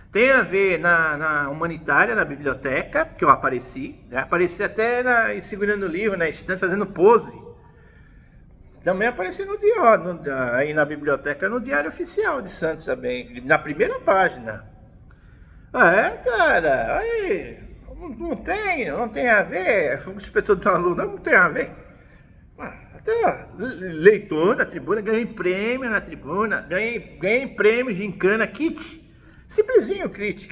Tem a ver na humanitária, na biblioteca, que eu apareci. Né? Apareci até segurando o livro na estante, fazendo pose. Também apareci aí na biblioteca, no Diário Oficial de Santos também, na primeira página. Cara, aí, não tem a ver, o inspetor do aluno, não tem a ver. Até leitor da Tribuna, ganhei prêmio na Tribuna, ganhei prêmio de gincana, kit, simplesinho kit,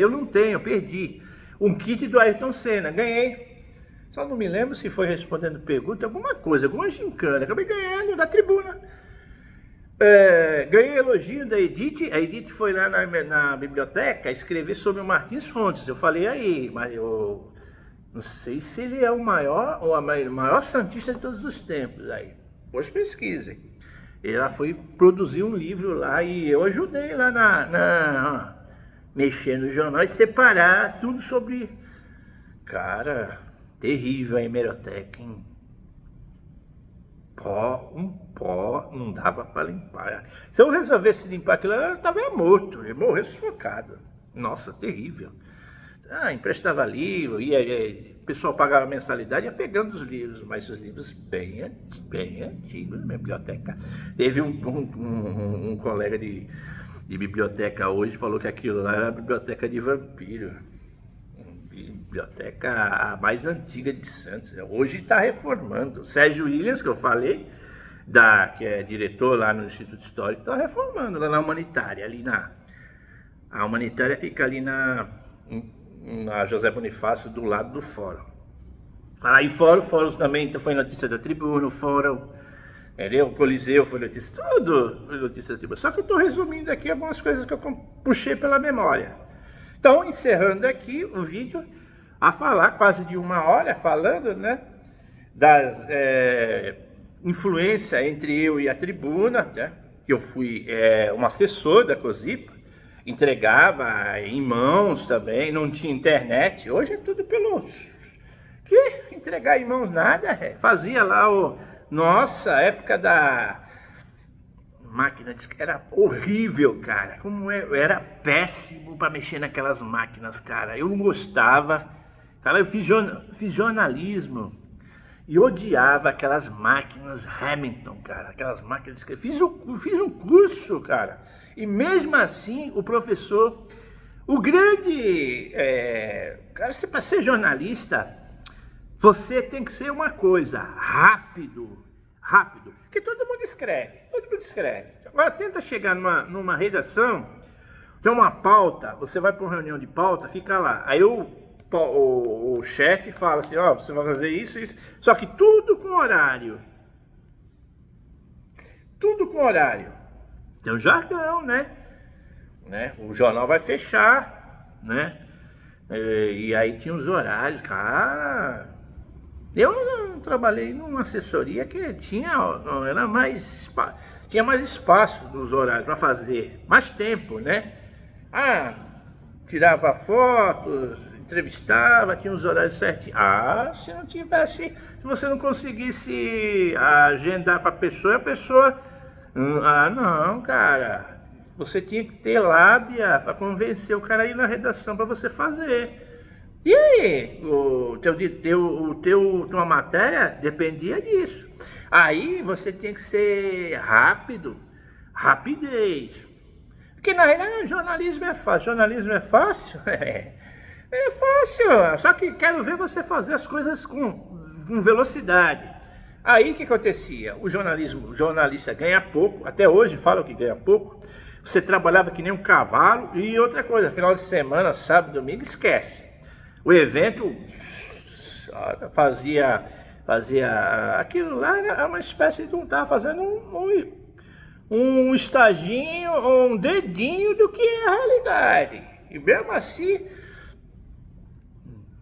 eu não tenho, perdi. Um kit do Ayrton Senna, ganhei. Só não me lembro se foi respondendo pergunta, alguma gincana, acabei ganhando da Tribuna. Ganhei elogio da Edith, a Edith foi lá na biblioteca escrever sobre o Martins Fontes. Eu falei aí, mas eu não sei se ele é o maior santista de todos os tempos. Aí, depois pesquisem. Ele lá foi produzir um livro lá e eu ajudei lá mexer no jornal e separar tudo sobre... Cara, terrível a hemeroteca, hein? Pó, não dava para limpar. Se eu resolvesse limpar aquilo, eu estava morto, eu ia morrer sufocado. Nossa, terrível. Emprestava livro, o pessoal pagava mensalidade, ia pegando os livros, mas os livros bem antigos na biblioteca. Teve um colega de biblioteca hoje, falou que aquilo lá era a biblioteca de vampiro. biblioteca a mais antiga de Santos. Hoje está reformando. O Sérgio Williams, que eu falei, que é diretor lá no Instituto Histórico, está reformando lá na Humanitária. A Humanitária fica ali na José Bonifácio, do lado do Fórum. Aí fórum também foi notícia da Tribuna, o Fórum, entendeu? O Coliseu foi notícia, tudo foi notícia da Tribuna. Só que eu estou resumindo aqui algumas coisas que eu puxei pela memória. Então, encerrando aqui o vídeo, a falar quase de 1 hora, falando, né, das influência entre eu e a Tribuna, né? Eu fui um assessor da COSIPA, entregava em mãos também, não tinha internet. Hoje é tudo pelos... Que entregar em mãos nada, fazia lá Nossa, época da máquina, era horrível, cara. Como eu era péssimo para mexer naquelas máquinas, cara. Eu não gostava. Cara, eu fiz jornalismo e odiava aquelas máquinas Hamilton, cara. Aquelas máquinas que fiz um curso, cara. E mesmo assim, o professor, o grande... cara, para ser jornalista, você tem que ser uma coisa, rápido. Porque todo mundo escreve. Agora tenta chegar numa redação, tem uma pauta, você vai para uma reunião de pauta, fica lá. Aí o chefe fala assim, ó, você vai fazer isso, só que tudo com horário. Tem um jargão, né? O jornal vai fechar, né? E aí tinha os horários, cara. Eu não trabalhei numa assessoria que tinha mais espaço nos horários para fazer, mais tempo, né? Tirava fotos, entrevistava, tinha os horários certinhos. Se você não conseguisse agendar para a pessoa, não, cara, você tinha que ter lábia para convencer o cara a ir na redação para você fazer. E aí, tua matéria dependia disso. Aí você tinha que ser rapidez. Porque na realidade jornalismo é fácil. É fácil, só que quero ver você fazer as coisas com velocidade. Aí o que acontecia? O jornalista ganha pouco, até hoje falam que ganha pouco. Você trabalhava que nem um cavalo. E outra coisa, final de semana, sábado, domingo, esquece. O evento fazia aquilo lá, era uma espécie de estava fazendo um estaginho ou um dedinho do que é a realidade. E mesmo assim,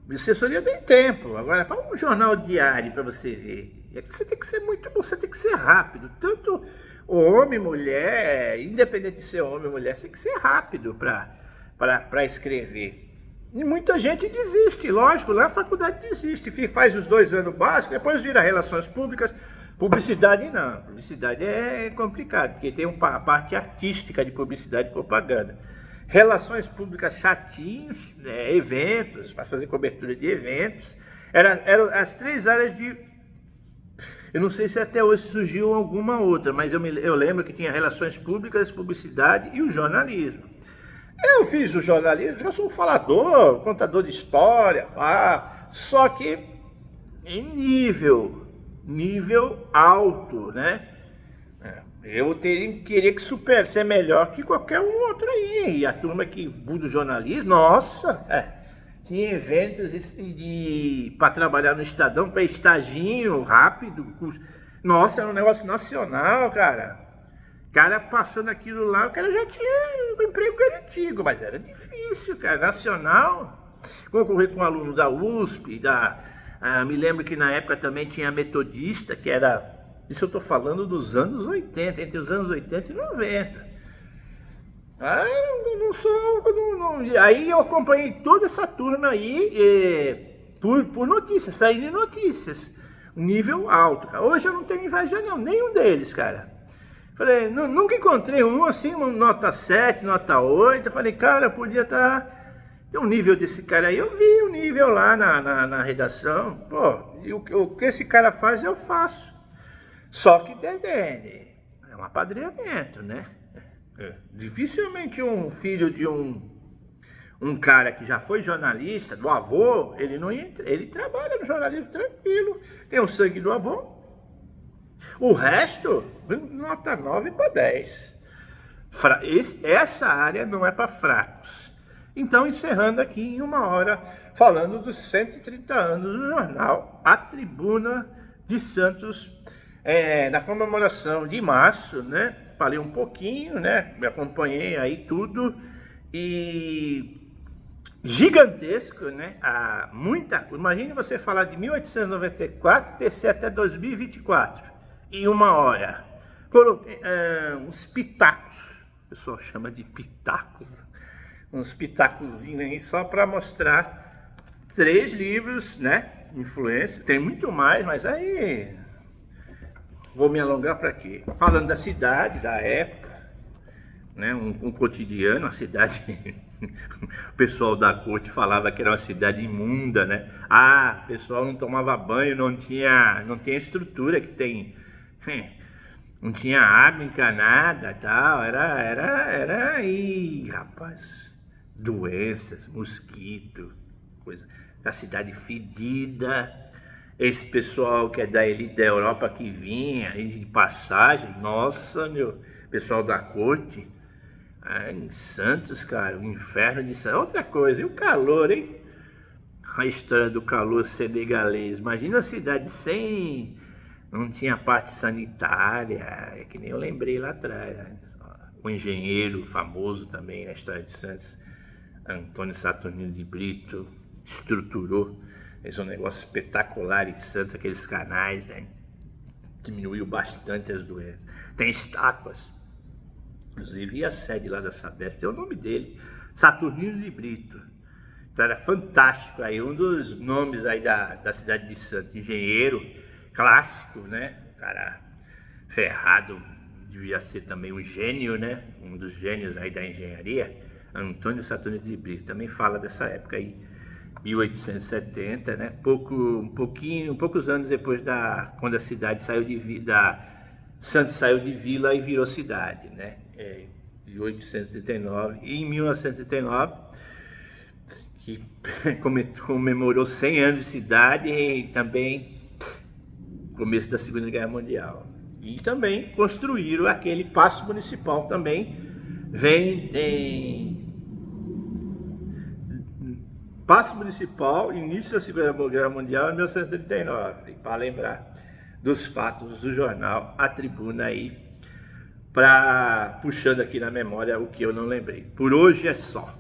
a assessoria tem tempo. Agora, para um jornal diário, para você ver, você tem que ser você tem que ser rápido. Tanto homem, mulher, independente de ser homem ou mulher, você tem que ser rápido para escrever. E muita gente desiste, lógico, lá a faculdade desiste, faz os 2 anos básicos, depois vira relações públicas. Publicidade não, publicidade é complicado, porque tem a parte artística de publicidade e propaganda. Relações públicas chatinhos, eventos, para fazer cobertura de eventos, eram as 3 áreas de... Eu não sei se até hoje surgiu alguma outra, mas eu lembro que tinha relações públicas, publicidade e o jornalismo. Eu fiz o jornalismo, eu sou um falador, contador de história, só que em nível alto, né? Eu queria que ser melhor que qualquer um outro aí. E a turma que do jornalismo, nossa, tinha eventos para trabalhar no Estadão, para estaginho rápido. Nossa, era um negócio nacional, cara. O cara passou naquilo lá, o cara já tinha um emprego garantido, mas era difícil, cara. Nacional, concorrer com aluno da USP, me lembro que na época também tinha metodista, que era, isso eu estou falando dos anos 80, entre os anos 80 e 90. Aí eu acompanhei toda essa turma aí por notícias, saindo de notícias, nível alto, cara. Hoje eu não tenho inveja não, nenhum deles, cara. Falei, nunca encontrei um assim, nota 7, nota 8. Eu falei, cara, podia ter um nível desse cara aí. Eu vi o nível lá na redação. Pô, e o que esse cara faz, eu faço. Só que é um apadrinhamento, né? Dificilmente um filho de um Um cara que já foi jornalista, do avô, ele não entra, ele trabalha no jornalismo tranquilo, tem o sangue do avô. O resto, nota 9 para 10. Essa área não é para fracos. Então, encerrando aqui em 1 hora, falando dos 130 anos do jornal A Tribuna de Santos, na comemoração de março, né? Falei um pouquinho, né? Me acompanhei aí tudo e gigantesco, né? Muita coisa. Imagine você falar de 1894 descer até 2024 em 1 hora. Coloquei uns pitacos, o pessoal chama de pitacos, uns pitacozinhos aí só para mostrar 3 livros, né? Influência, tem muito mais, mas aí vou me alongar para quê? Falando da cidade, da época, né? Um cotidiano, a cidade. O pessoal da corte falava que era uma cidade imunda, né? O pessoal não tomava banho, não tinha estrutura que tem, não tinha água encanada e tal, era aí, rapaz, doenças, mosquito, coisa, a cidade fedida. Esse pessoal que é da elite da Europa que vinha de passagem, nossa, meu, pessoal da corte. Em Santos, cara, o inferno de Santos. Outra coisa, e o calor, hein? A história do calor senegalês. Imagina a cidade sem... Não tinha parte sanitária, é que nem eu lembrei lá atrás. Né? O engenheiro famoso também na história de Santos, Antônio Saturnino de Brito, estruturou. Fez um negócio espetacular em Santos, aqueles canais, né? Diminuiu bastante as doenças. Tem estátuas. Inclusive a sede lá da Sabesp, tem o nome dele, Saturnino de Brito. Então era fantástico aí, um dos nomes aí da cidade de Santos, engenheiro clássico, né? Cara ferrado, devia ser também um gênio, né? Um dos gênios aí da engenharia, Antônio Saturnino de Brito. Também fala dessa época aí, 1870, né? Poucos anos depois quando a cidade saiu de Santos saiu de vila e virou cidade, né? De 1839 e em 1939, que comemorou 100 anos de cidade e também começo da Segunda Guerra Mundial. E também construíram aquele Paço Municipal também, Paço Municipal, início da Segunda Guerra Mundial em 1939, para lembrar dos fatos do jornal A Tribuna aí, puxando aqui na memória o que eu não lembrei. Por hoje é só.